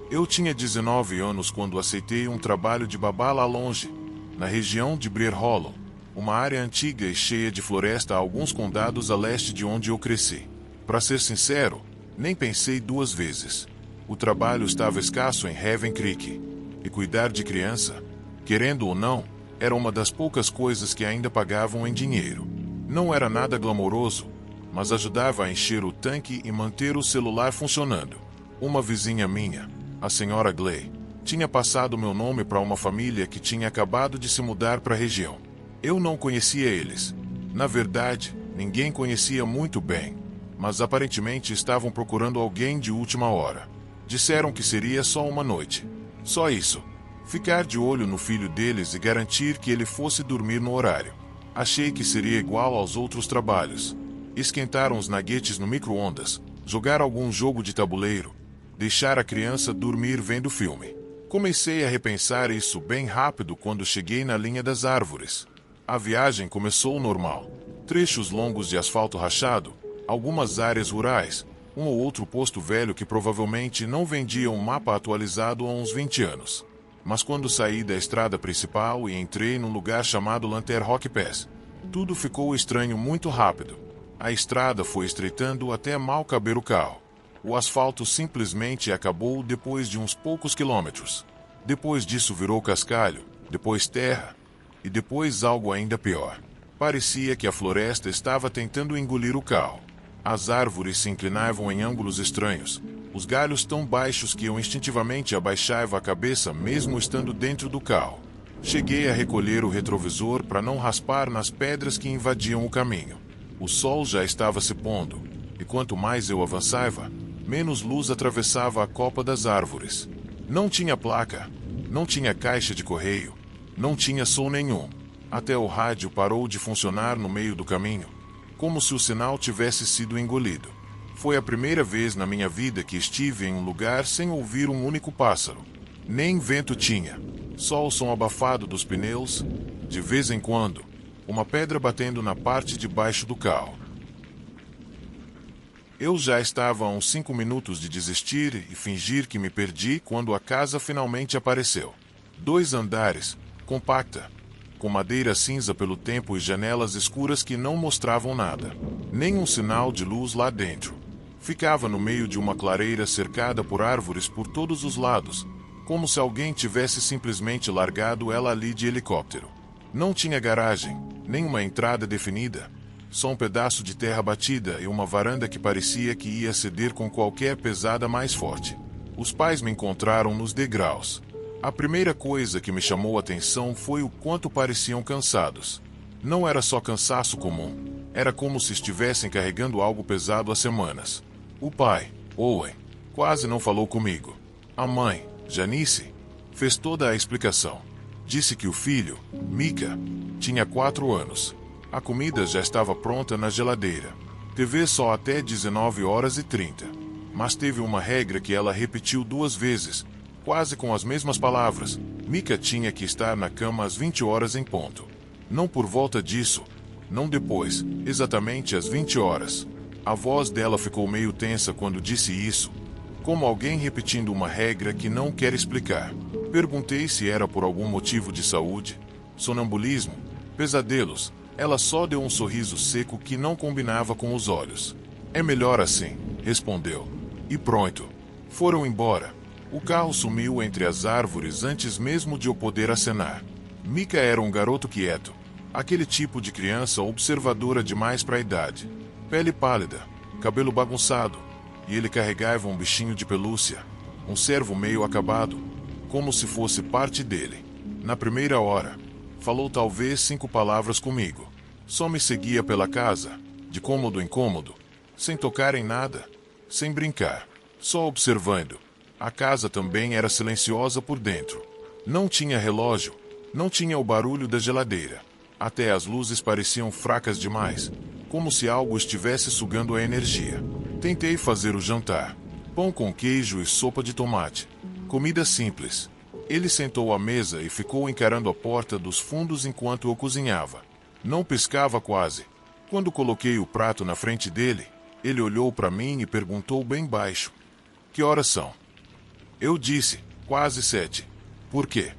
Eu tinha 19 anos quando aceitei um trabalho de babá lá longe, na região de Breer Hollow, uma área antiga e cheia de floresta a alguns condados a leste de onde eu cresci. Para ser sincero, nem pensei 2 vezes. O trabalho estava escasso em Heaven Creek, e cuidar de criança, querendo ou não, era uma das poucas coisas que ainda pagavam em dinheiro. Não era nada glamouroso, mas ajudava a encher o tanque e manter o celular funcionando. Uma vizinha minha, a senhora Gley, tinha passado meu nome para uma família que tinha acabado de se mudar para a região. Eu não conhecia eles. Na verdade, ninguém conhecia muito bem, mas aparentemente estavam procurando alguém de última hora. Disseram que seria só uma noite. Só isso. Ficar de olho no filho deles e garantir que ele fosse dormir no horário. Achei que seria igual aos outros trabalhos. Esquentar uns nuggets no micro-ondas, jogar algum jogo de tabuleiro, deixar a criança dormir vendo filme. Comecei a repensar isso bem rápido quando cheguei na linha das árvores. A viagem começou normal. Trechos longos de asfalto rachado, algumas áreas rurais, um ou outro posto velho que provavelmente não vendia um mapa atualizado há uns 20 anos. Mas quando saí da estrada principal e entrei num lugar chamado Lantern Rock Pass, tudo ficou estranho muito rápido. A estrada foi estreitando até mal caber o carro. O asfalto simplesmente acabou depois de uns poucos quilômetros. Depois disso virou cascalho, depois terra, e depois algo ainda pior. Parecia que a floresta estava tentando engolir o carro. As árvores se inclinavam em ângulos estranhos, os galhos tão baixos que eu instintivamente abaixava a cabeça mesmo estando dentro do carro. Cheguei a recolher o retrovisor para não raspar nas pedras que invadiam o caminho. O sol já estava se pondo, e quanto mais eu avançava, menos luz atravessava a copa das árvores. Não tinha placa, não tinha caixa de correio, não tinha som nenhum. Até o rádio parou de funcionar no meio do caminho, como se o sinal tivesse sido engolido. Foi a primeira vez na minha vida que estive em um lugar sem ouvir um único pássaro. Nem vento tinha, só o som abafado dos pneus, de vez em quando, uma pedra batendo na parte de baixo do carro. Eu já estava a uns 5 minutos de desistir e fingir que me perdi quando a casa finalmente apareceu. 2 andares, compacta, com madeira cinza pelo tempo e janelas escuras que não mostravam nada. Nenhum sinal de luz lá dentro. Ficava no meio de uma clareira cercada por árvores por todos os lados, como se alguém tivesse simplesmente largado ela ali de helicóptero. Não tinha garagem, nem uma entrada definida. Só um pedaço de terra batida e uma varanda que parecia que ia ceder com qualquer pesada mais forte. Os pais me encontraram nos degraus. A primeira coisa que me chamou a atenção foi o quanto pareciam cansados. Não era só cansaço comum, era como se estivessem carregando algo pesado há semanas. O pai, Owen, quase não falou comigo. A mãe, Janice, fez toda a explicação. Disse que o filho, Micah, tinha 4 anos. A comida já estava pronta na geladeira. TV só até 19h30. Mas teve uma regra que ela repetiu 2 vezes, quase com as mesmas palavras. Micah tinha que estar na cama às 20 horas em ponto. Não por volta disso, não depois, exatamente às 20 horas. A voz dela ficou meio tensa quando disse isso, como alguém repetindo uma regra que não quer explicar. Perguntei se era por algum motivo de saúde, sonambulismo, pesadelos. Ela só deu um sorriso seco que não combinava com os olhos. É melhor assim, respondeu. E pronto. Foram embora. O carro sumiu entre as árvores antes mesmo de eu poder acenar. Micah era um garoto quieto. Aquele tipo de criança observadora demais para a idade. Pele pálida, cabelo bagunçado, e ele carregava um bichinho de pelúcia, um cervo meio acabado, como se fosse parte dele. Na primeira hora, falou talvez 5 palavras comigo. Só me seguia pela casa, de cômodo em cômodo, sem tocar em nada, sem brincar, só observando. A casa também era silenciosa por dentro. Não tinha relógio, não tinha o barulho da geladeira. Até as luzes pareciam fracas demais, como se algo estivesse sugando a energia. Tentei fazer o jantar. Pão com queijo e sopa de tomate. Comida simples. Ele sentou à mesa e ficou encarando a porta dos fundos enquanto eu cozinhava. Não piscava quase. Quando coloquei o prato na frente dele, ele olhou para mim e perguntou bem baixo: "Que horas são?" Eu disse: "Quase 7. Por quê?"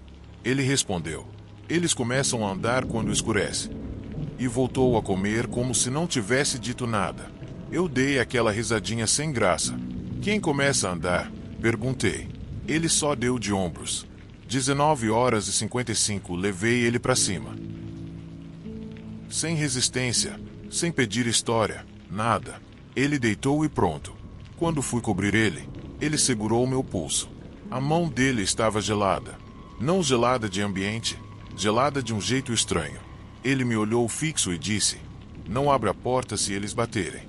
Ele respondeu: "Eles começam a andar quando escurece." E voltou a comer como se não tivesse dito nada. Eu dei aquela risadinha sem graça. "Quem começa a andar?" perguntei. Ele só deu de ombros. 19h55 levei ele para cima. Sem resistência, sem pedir história, nada. Ele deitou e pronto. Quando fui cobrir ele, ele segurou meu pulso. A mão dele estava gelada. Não gelada de ambiente, gelada de um jeito estranho. Ele me olhou fixo e disse: "Não abra a porta se eles baterem."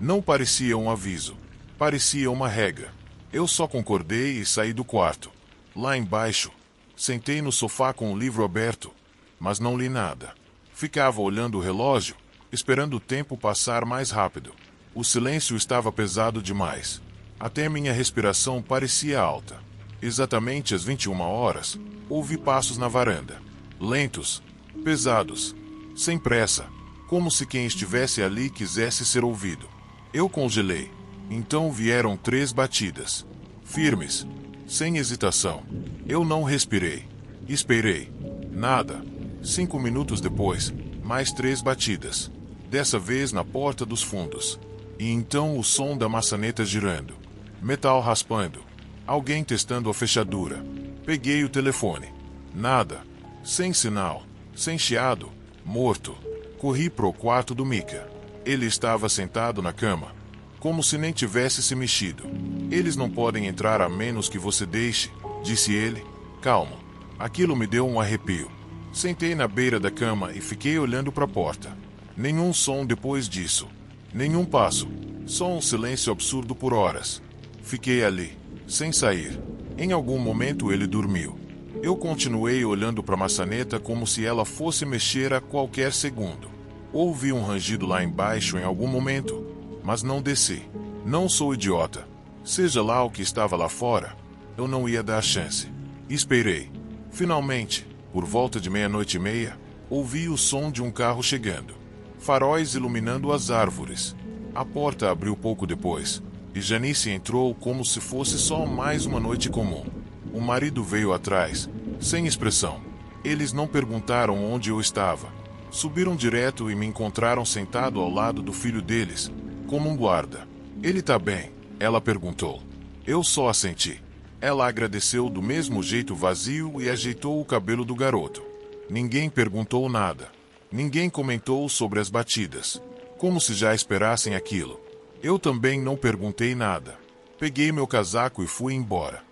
Não parecia um aviso. Parecia uma regra. Eu só concordei e saí do quarto. Lá embaixo, sentei no sofá com o livro aberto, mas não li nada. Ficava olhando o relógio, esperando o tempo passar mais rápido. O silêncio estava pesado demais. Até minha respiração parecia alta. Exatamente às 21 horas, ouvi passos na varanda. Lentos, pesados, sem pressa, como se quem estivesse ali quisesse ser ouvido. Eu congelei. Então vieram 3 batidas. Firmes, sem hesitação. Eu não respirei. Esperei. Nada. 5 minutos depois, mais 3 batidas. Dessa vez na porta dos fundos. E então o som da maçaneta girando. Metal raspando. Alguém testando a fechadura. Peguei o telefone. Nada. Sem sinal. Sem chiado. Morto. Corri pro quarto do Mika. Ele estava sentado na cama, como se nem tivesse se mexido. "Eles não podem entrar a menos que você deixe", disse ele. Calmo. Aquilo me deu um arrepio. Sentei na beira da cama e fiquei olhando para a porta. Nenhum som depois disso. Nenhum passo. Só um silêncio absurdo por horas. Fiquei ali, sem sair. Em algum momento ele dormiu. Eu continuei olhando para a maçaneta como se ela fosse mexer a qualquer segundo. Ouvi um rangido lá embaixo em algum momento, mas não desci. Não sou idiota. Seja lá o que estava lá fora, eu não ia dar chance. Esperei. Finalmente, por volta de 00:30, ouvi o som de um carro chegando. Faróis iluminando as árvores. A porta abriu pouco depois, e Janice entrou como se fosse só mais uma noite comum. O marido veio atrás, sem expressão. Eles não perguntaram onde eu estava. Subiram direto e me encontraram sentado ao lado do filho deles, como um guarda. "Ele tá bem?" ela perguntou. Eu só assenti. Ela agradeceu do mesmo jeito vazio e ajeitou o cabelo do garoto. Ninguém perguntou nada. Ninguém comentou sobre as batidas, como se já esperassem aquilo. Eu também não perguntei nada. Peguei meu casaco e fui embora.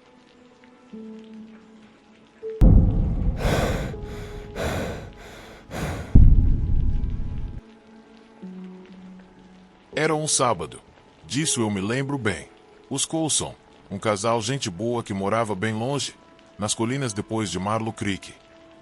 Era um sábado. Disso eu me lembro bem. Os Coulson, um casal gente boa que morava bem longe, nas colinas depois de Marlow Creek,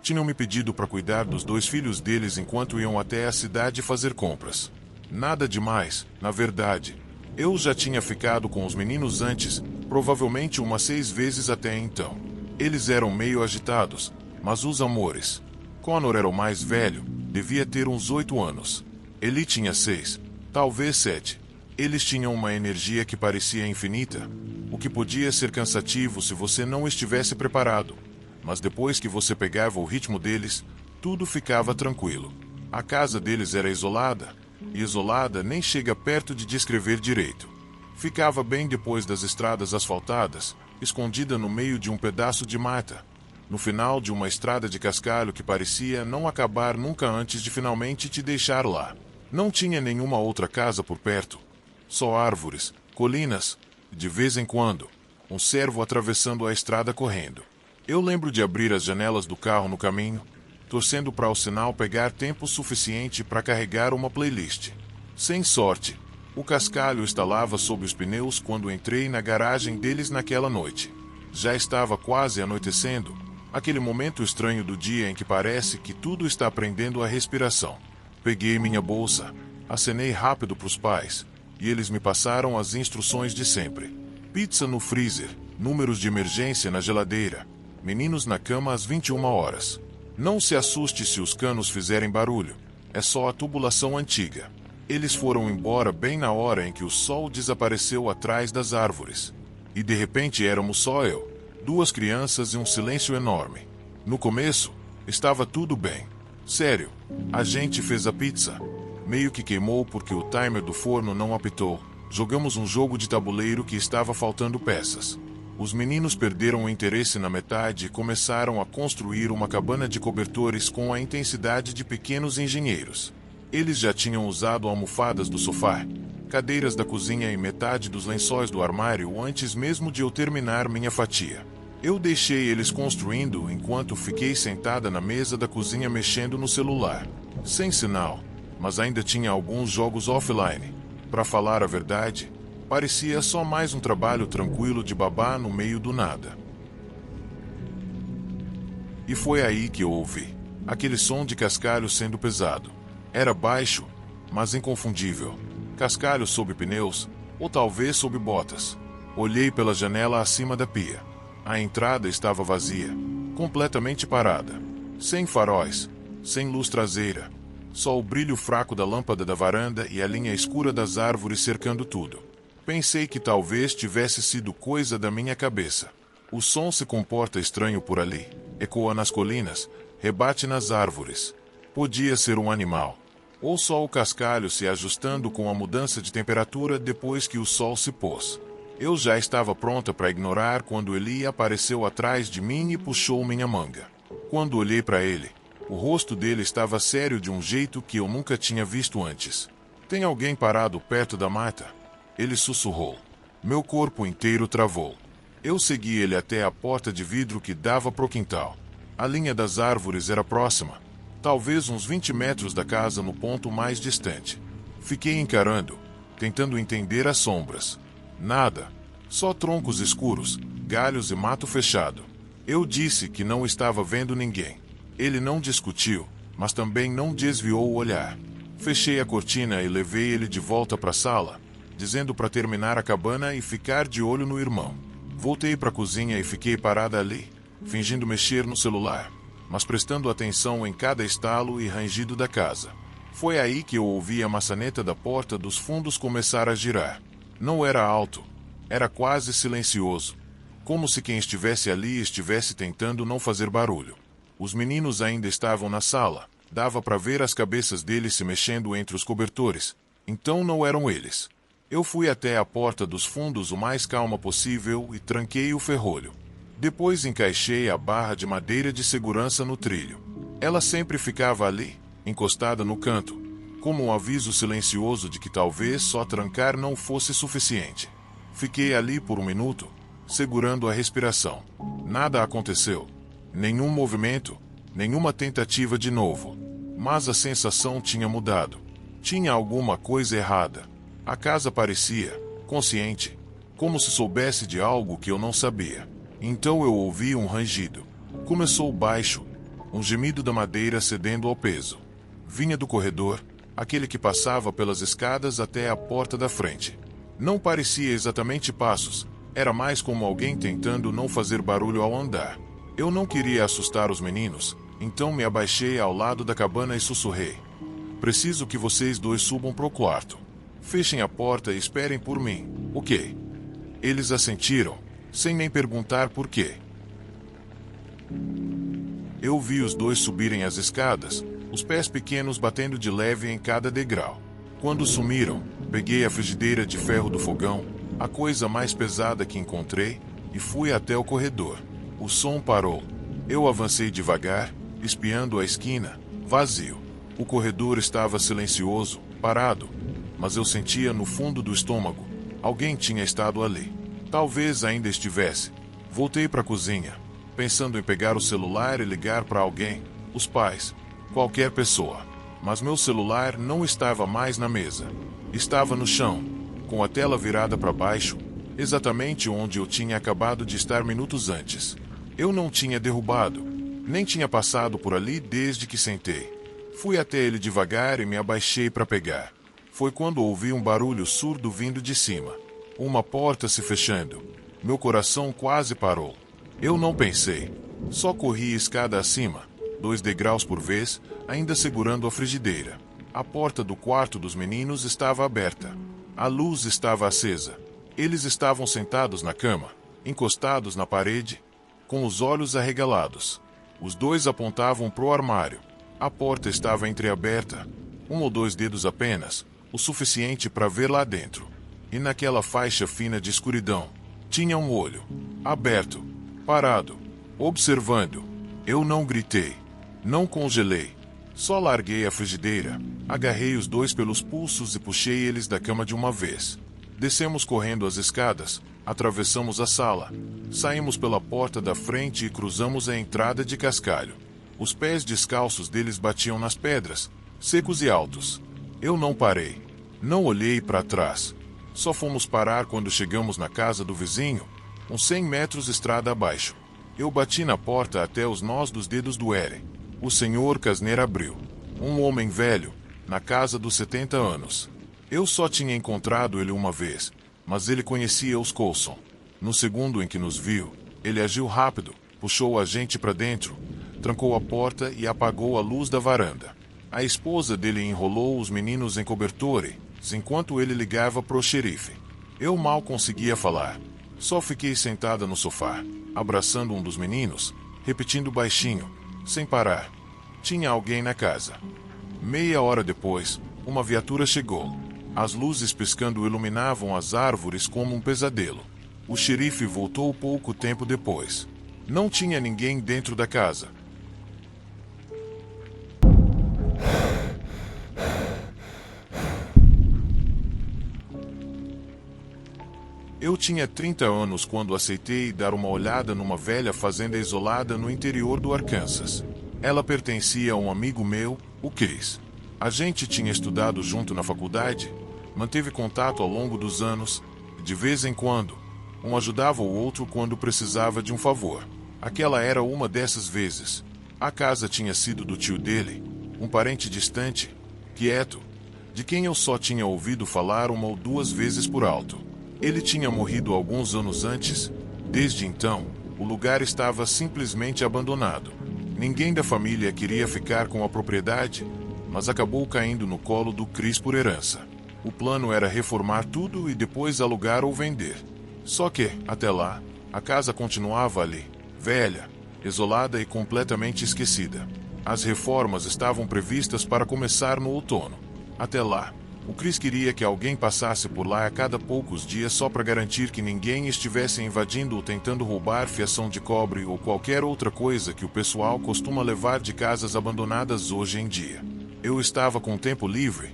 tinham me pedido para cuidar dos 2 filhos deles enquanto iam até a cidade fazer compras. Nada demais, na verdade. Eu já tinha ficado com os meninos antes, provavelmente umas 6 vezes até então. Eles eram meio agitados, mas os amores. Connor era o mais velho, devia ter uns 8 anos. Eli tinha 6. Talvez 7. Eles tinham uma energia que parecia infinita, o que podia ser cansativo se você não estivesse preparado. Mas depois que você pegava o ritmo deles, tudo ficava tranquilo. A casa deles era isolada, e isolada nem chega perto de descrever direito. Ficava bem depois das estradas asfaltadas, escondida no meio de um pedaço de mata, no final de uma estrada de cascalho que parecia não acabar nunca antes de finalmente te deixar lá. Não tinha nenhuma outra casa por perto. Só árvores, colinas, e de vez em quando, um servo atravessando a estrada correndo. Eu lembro de abrir as janelas do carro no caminho, torcendo para o sinal pegar tempo suficiente para carregar uma playlist. Sem sorte, o cascalho estalava sob os pneus quando entrei na garagem deles naquela noite. Já estava quase anoitecendo, aquele momento estranho do dia em que parece que tudo está prendendo a respiração. Peguei minha bolsa, acenei rápido para os pais, e eles me passaram as instruções de sempre. Pizza no freezer, números de emergência na geladeira, meninos na cama às 21 horas. Não se assuste se os canos fizerem barulho, é só a tubulação antiga. Eles foram embora bem na hora em que o sol desapareceu atrás das árvores. E de repente éramos só eu, 2 crianças e um silêncio enorme. No começo, estava tudo bem. Sério, a gente fez a pizza. Meio que queimou porque o timer do forno não apitou. Jogamos um jogo de tabuleiro que estava faltando peças. Os meninos perderam o interesse na metade e começaram a construir uma cabana de cobertores com a intensidade de pequenos engenheiros. Eles já tinham usado almofadas do sofá, cadeiras da cozinha e metade dos lençóis do armário antes mesmo de eu terminar minha fatia. Eu deixei eles construindo enquanto fiquei sentada na mesa da cozinha mexendo no celular. Sem sinal, mas ainda tinha alguns jogos offline. Para falar a verdade, parecia só mais um trabalho tranquilo de babá no meio do nada. E foi aí que eu ouvi aquele som de cascalho sendo pesado. Era baixo, mas inconfundível. Cascalho sob pneus, ou talvez sob botas. Olhei pela janela acima da pia. A entrada estava vazia, completamente parada. Sem faróis, sem luz traseira. Só o brilho fraco da lâmpada da varanda e a linha escura das árvores cercando tudo. Pensei que talvez tivesse sido coisa da minha cabeça. O som se comporta estranho por ali. Ecoa nas colinas, rebate nas árvores. Podia ser um animal. Ou só o cascalho se ajustando com a mudança de temperatura depois que o sol se pôs. Eu já estava pronta para ignorar quando Eli apareceu atrás de mim e puxou minha manga. Quando olhei para ele, o rosto dele estava sério de um jeito que eu nunca tinha visto antes. Tem alguém parado perto da mata? Ele sussurrou. Meu corpo inteiro travou. Eu segui ele até a porta de vidro que dava pro quintal. A linha das árvores era próxima, talvez uns 20 metros da casa no ponto mais distante. Fiquei encarando, tentando entender as sombras. Nada, só troncos escuros, galhos e mato fechado. Eu disse que não estava vendo ninguém. Ele não discutiu, mas também não desviou o olhar. Fechei a cortina e levei ele de volta para a sala, dizendo para terminar a cabana e ficar de olho no irmão. Voltei para a cozinha e fiquei parada ali, fingindo mexer no celular, mas prestando atenção em cada estalo e rangido da casa. Foi aí que eu ouvi a maçaneta da porta dos fundos começar a girar. Não era alto, era quase silencioso, como se quem estivesse ali estivesse tentando não fazer barulho. Os meninos ainda estavam na sala, dava para ver as cabeças deles se mexendo entre os cobertores, então não eram eles. Eu fui até a porta dos fundos o mais calma possível e tranquei o ferrolho. Depois encaixei a barra de madeira de segurança no trilho. Ela sempre ficava ali, encostada no canto, como um aviso silencioso de que talvez só trancar não fosse suficiente. Fiquei ali por um minuto, segurando a respiração. Nada aconteceu. Nenhum movimento, nenhuma tentativa de novo. Mas a sensação tinha mudado. Tinha alguma coisa errada. A casa parecia consciente, como se soubesse de algo que eu não sabia. Então eu ouvi um rangido. Começou baixo, um gemido da madeira cedendo ao peso. Vinha do corredor, aquele que passava pelas escadas até a porta da frente. Não parecia exatamente passos, era mais como alguém tentando não fazer barulho ao andar. Eu não queria assustar os meninos, então me abaixei ao lado da cabana e sussurrei. Preciso que vocês dois subam pro quarto. Fechem a porta e esperem por mim, ok? Eles assentiram, sem nem perguntar por quê. Eu vi os dois subirem as escadas, os pés pequenos batendo de leve em cada degrau. Quando sumiram, peguei a frigideira de ferro do fogão, a coisa mais pesada que encontrei, e fui até o corredor. O som parou. Eu avancei devagar, espiando a esquina, vazio. O corredor estava silencioso, parado, mas eu sentia no fundo do estômago. Alguém tinha estado ali. Talvez ainda estivesse. Voltei para a cozinha, pensando em pegar o celular e ligar para alguém, os pais, qualquer pessoa. Mas meu celular não estava mais na mesa. Estava no chão, com a tela virada para baixo, exatamente onde eu tinha acabado de estar minutos antes. Eu não tinha derrubado, nem tinha passado por ali desde que sentei. Fui até ele devagar e me abaixei para pegar. Foi quando ouvi um barulho surdo vindo de cima. Uma porta se fechando. Meu coração quase parou. Eu não pensei. Só corri escada acima, 2 degraus por vez, ainda segurando a frigideira. A porta do quarto dos meninos estava aberta. A luz estava acesa. Eles estavam sentados na cama, encostados na parede, com os olhos arregalados. Os dois apontavam pro armário. A porta estava entreaberta, 1 ou 2 dedos apenas, o suficiente para ver lá dentro. E naquela faixa fina de escuridão, tinha um olho, aberto, parado, observando. Eu não gritei, não congelei. Só larguei a frigideira, agarrei os dois pelos pulsos e puxei eles da cama de uma vez. Descemos correndo as escadas, atravessamos a sala, saímos pela porta da frente e cruzamos a entrada de cascalho. Os pés descalços deles batiam nas pedras, secos e altos. Eu não parei. Não olhei para trás. Só fomos parar quando chegamos na casa do vizinho, uns 100 metros estrada abaixo. Eu bati na porta até os nós dos dedos doerem. O senhor Kasner abriu. Um homem velho, na casa dos 70 anos. Eu só tinha encontrado ele uma vez, mas ele conhecia os Coulson. No segundo em que nos viu, ele agiu rápido, puxou a gente para dentro, trancou a porta e apagou a luz da varanda. A esposa dele enrolou os meninos em cobertores, enquanto ele ligava pro xerife. Eu mal conseguia falar. Só fiquei sentada no sofá, abraçando um dos meninos, repetindo baixinho, sem parar. Tinha alguém na casa. Meia hora depois, uma viatura chegou. As luzes piscando iluminavam as árvores como um pesadelo. O xerife voltou pouco tempo depois. Não tinha ninguém dentro da casa. Eu tinha 30 anos quando aceitei dar uma olhada numa velha fazenda isolada no interior do Arkansas. Ela pertencia a um amigo meu, o Chris. A gente tinha estudado junto na faculdade, manteve contato ao longo dos anos, e de vez em quando, um ajudava o outro quando precisava de um favor. Aquela era uma dessas vezes. A casa tinha sido do tio dele, um parente distante, quieto, de quem eu só tinha ouvido falar uma ou duas vezes por alto. Ele tinha morrido alguns anos antes. Desde então, o lugar estava simplesmente abandonado. Ninguém da família queria ficar com a propriedade, mas acabou caindo no colo do Chris por herança. O plano era reformar tudo e depois alugar ou vender. Só que, até lá, a casa continuava ali, velha, isolada e completamente esquecida. As reformas estavam previstas para começar no outono. Até lá, o Chris queria que alguém passasse por lá a cada poucos dias só para garantir que ninguém estivesse invadindo ou tentando roubar fiação de cobre ou qualquer outra coisa que o pessoal costuma levar de casas abandonadas hoje em dia. Eu estava com tempo livre,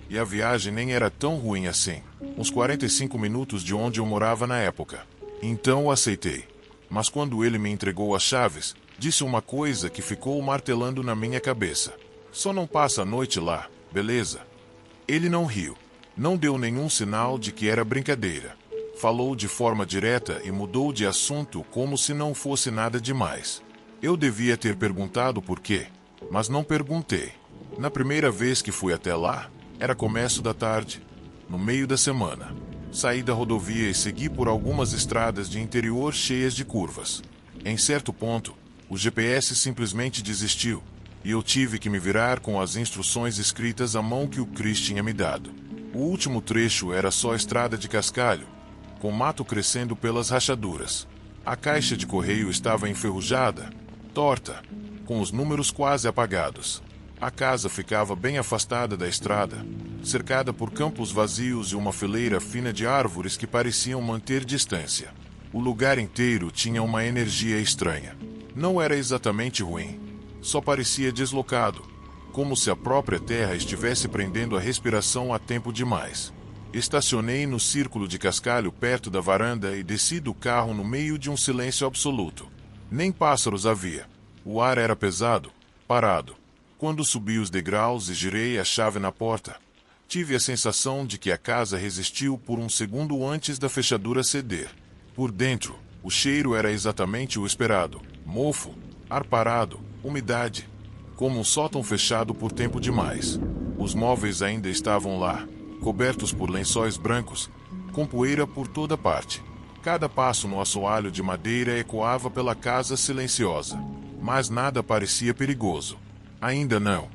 e a viagem nem era tão ruim assim, uns 45 minutos de onde eu morava na época. Então aceitei. Mas quando ele me entregou as chaves, disse uma coisa que ficou martelando na minha cabeça. Só não passa a noite lá, beleza? Ele não riu. Não deu nenhum sinal de que era brincadeira. Falou de forma direta e mudou de assunto como se não fosse nada demais. Eu devia ter perguntado por quê, mas não perguntei. Na primeira vez que fui até lá, era começo da tarde, no meio da semana. Saí da rodovia e segui por algumas estradas de interior cheias de curvas. Em certo ponto, o GPS simplesmente desistiu, e eu tive que me virar com as instruções escritas à mão que o Chris tinha me dado. O último trecho era só estrada de cascalho, com mato crescendo pelas rachaduras. A caixa de correio estava enferrujada, torta, com os números quase apagados. A casa ficava bem afastada da estrada, cercada por campos vazios e uma fileira fina de árvores que pareciam manter distância. O lugar inteiro tinha uma energia estranha. Não era exatamente ruim, só parecia deslocado, como se a própria terra estivesse prendendo a respiração há tempo demais. Estacionei no círculo de cascalho perto da varanda e desci do carro no meio de um silêncio absoluto. Nem pássaros havia. O ar era pesado, parado. Quando subi os degraus e girei a chave na porta, tive a sensação de que a casa resistiu por um segundo antes da fechadura ceder. Por dentro, o cheiro era exatamente o esperado: mofo, ar parado, umidade, como um sótão fechado por tempo demais. Os móveis ainda estavam lá, cobertos por lençóis brancos, com poeira por toda parte. Cada passo no assoalho de madeira ecoava pela casa silenciosa, mas nada parecia perigoso. Ainda não.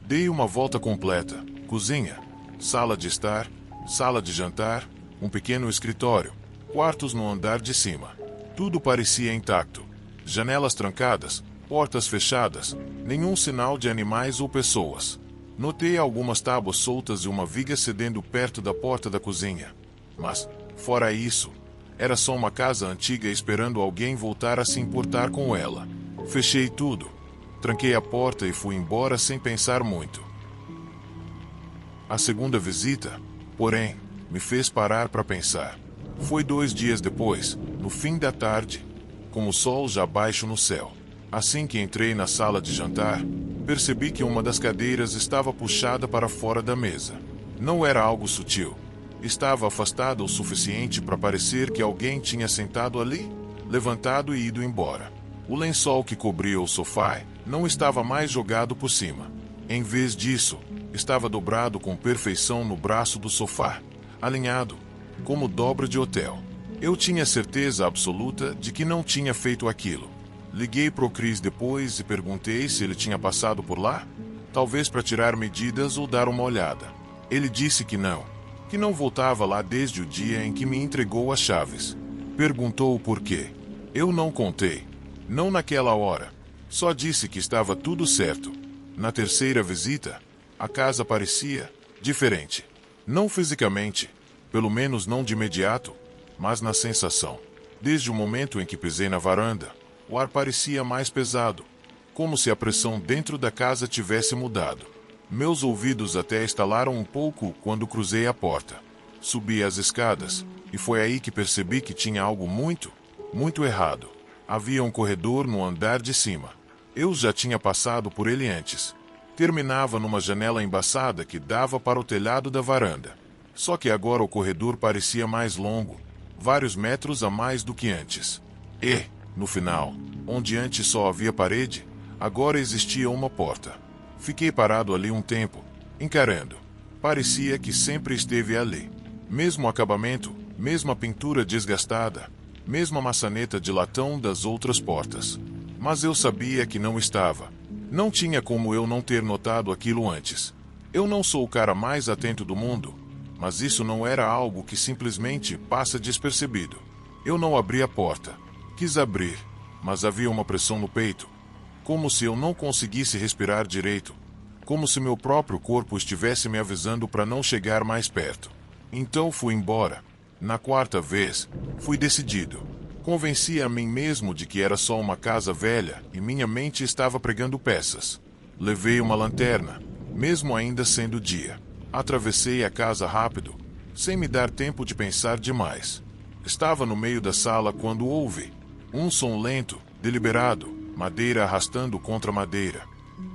Dei uma volta completa. Cozinha, sala de estar, sala de jantar, um pequeno escritório, quartos no andar de cima. Tudo parecia intacto. Janelas trancadas, portas fechadas, nenhum sinal de animais ou pessoas. Notei algumas tábuas soltas e uma viga cedendo perto da porta da cozinha. Mas, fora isso, era só uma casa antiga esperando alguém voltar a se importar com ela. Fechei tudo. Tranquei a porta e fui embora sem pensar muito. A segunda visita, porém, me fez parar para pensar. Foi 2 dias depois, no fim da tarde, com o sol já baixo no céu. Assim que entrei na sala de jantar, percebi que uma das cadeiras estava puxada para fora da mesa. Não era algo sutil. Estava afastada o suficiente para parecer que alguém tinha sentado ali, levantado e ido embora. O lençol que cobria o sofá não estava mais jogado por cima. Em vez disso, estava dobrado com perfeição no braço do sofá, alinhado, como dobra de hotel. Eu tinha certeza absoluta de que não tinha feito aquilo. Liguei pro Chris depois e perguntei se ele tinha passado por lá, talvez para tirar medidas ou dar uma olhada. Ele disse que não voltava lá desde o dia em que me entregou as chaves. Perguntou o porquê. Eu não contei. Não naquela hora. Só disse que estava tudo certo. Na terceira visita, a casa parecia diferente. Não fisicamente, pelo menos não de imediato, mas na sensação. Desde o momento em que pisei na varanda, o ar parecia mais pesado, como se a pressão dentro da casa tivesse mudado. Meus ouvidos até estalaram um pouco quando cruzei a porta. Subi as escadas, e foi aí que percebi que tinha algo muito errado. Havia um corredor no andar de cima. Eu já tinha passado por ele antes. Terminava numa janela embaçada que dava para o telhado da varanda. Só que agora o corredor parecia mais longo, vários metros a mais do que antes. E, no final, onde antes só havia parede, agora existia uma porta. Fiquei parado ali um tempo, encarando. Parecia que sempre esteve ali. Mesmo acabamento, mesma pintura desgastada, mesma maçaneta de latão das outras portas. Mas eu sabia que não estava. Não tinha como eu não ter notado aquilo antes. Eu não sou o cara mais atento do mundo, mas isso não era algo que simplesmente passa despercebido. Eu não abri a porta. Quis abrir, mas havia uma pressão no peito. Como se eu não conseguisse respirar direito. Como se meu próprio corpo estivesse me avisando para não chegar mais perto. Então fui embora. Na quarta vez, fui decidido. Convenci a mim mesmo de que era só uma casa velha e minha mente estava pregando peças. Levei uma lanterna, mesmo ainda sendo dia. Atravessei a casa rápido, sem me dar tempo de pensar demais. Estava no meio da sala quando ouvi um som lento, deliberado, madeira arrastando contra madeira,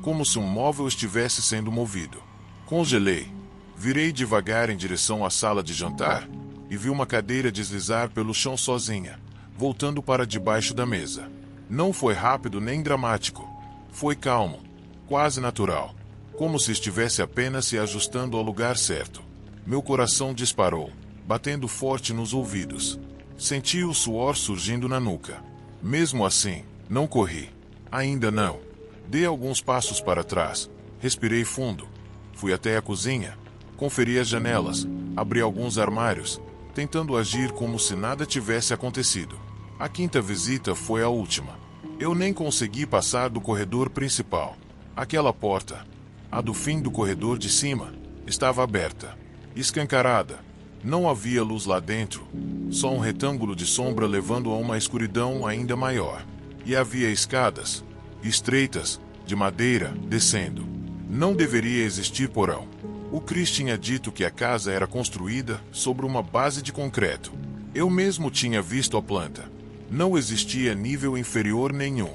como se um móvel estivesse sendo movido. Congelei. Virei devagar em direção à sala de jantar e vi uma cadeira deslizar pelo chão sozinha, voltando para debaixo da mesa. Não foi rápido nem dramático. Foi calmo, quase natural, como se estivesse apenas se ajustando ao lugar certo. Meu coração disparou, batendo forte nos ouvidos. Senti o suor surgindo na nuca. Mesmo assim, não corri. Ainda não. Dei alguns passos para trás. Respirei fundo. Fui até a cozinha. Conferi as janelas. Abri alguns armários, tentando agir como se nada tivesse acontecido. A quinta visita foi a última. Eu nem consegui passar do corredor principal. Aquela porta, a do fim do corredor de cima, estava aberta, escancarada. Não havia luz lá dentro, só um retângulo de sombra levando a uma escuridão ainda maior. E havia escadas, estreitas, de madeira, descendo. Não deveria existir porão. O Chris tinha dito que a casa era construída sobre uma base de concreto. Eu mesmo tinha visto a planta. Não existia nível inferior nenhum.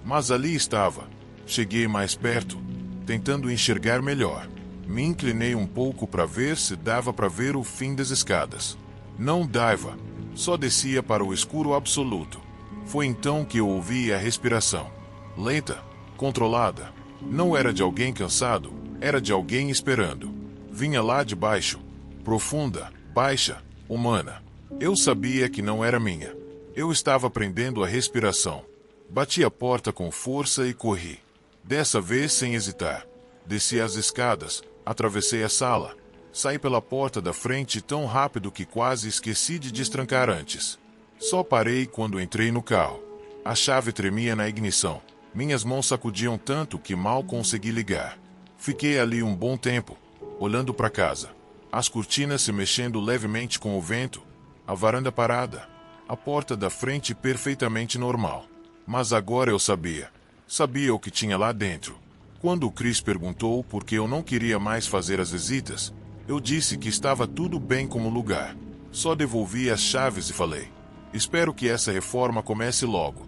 Mas ali estava. Cheguei mais perto, tentando enxergar melhor. Me inclinei um pouco para ver se dava para ver o fim das escadas. Não dava, só descia para o escuro absoluto. Foi então que eu ouvi a respiração. Lenta, controlada. Não era de alguém cansado, era de alguém esperando. Vinha lá de baixo, profunda, baixa, humana. Eu sabia que não era minha. Eu estava aprendendo a respiração. Bati a porta com força e corri. Dessa vez sem hesitar. Desci as escadas, atravessei a sala. Saí pela porta da frente tão rápido que quase esqueci de destrancar antes. Só parei quando entrei no carro. A chave tremia na ignição. Minhas mãos sacudiam tanto que mal consegui ligar. Fiquei ali um bom tempo, olhando para casa. As cortinas se mexendo levemente com o vento, a varanda parada, a porta da frente perfeitamente normal. Mas agora eu sabia. Sabia o que tinha lá dentro. Quando o Chris perguntou por que eu não queria mais fazer as visitas, eu disse que estava tudo bem como lugar. Só devolvi as chaves e falei: espero que essa reforma comece logo.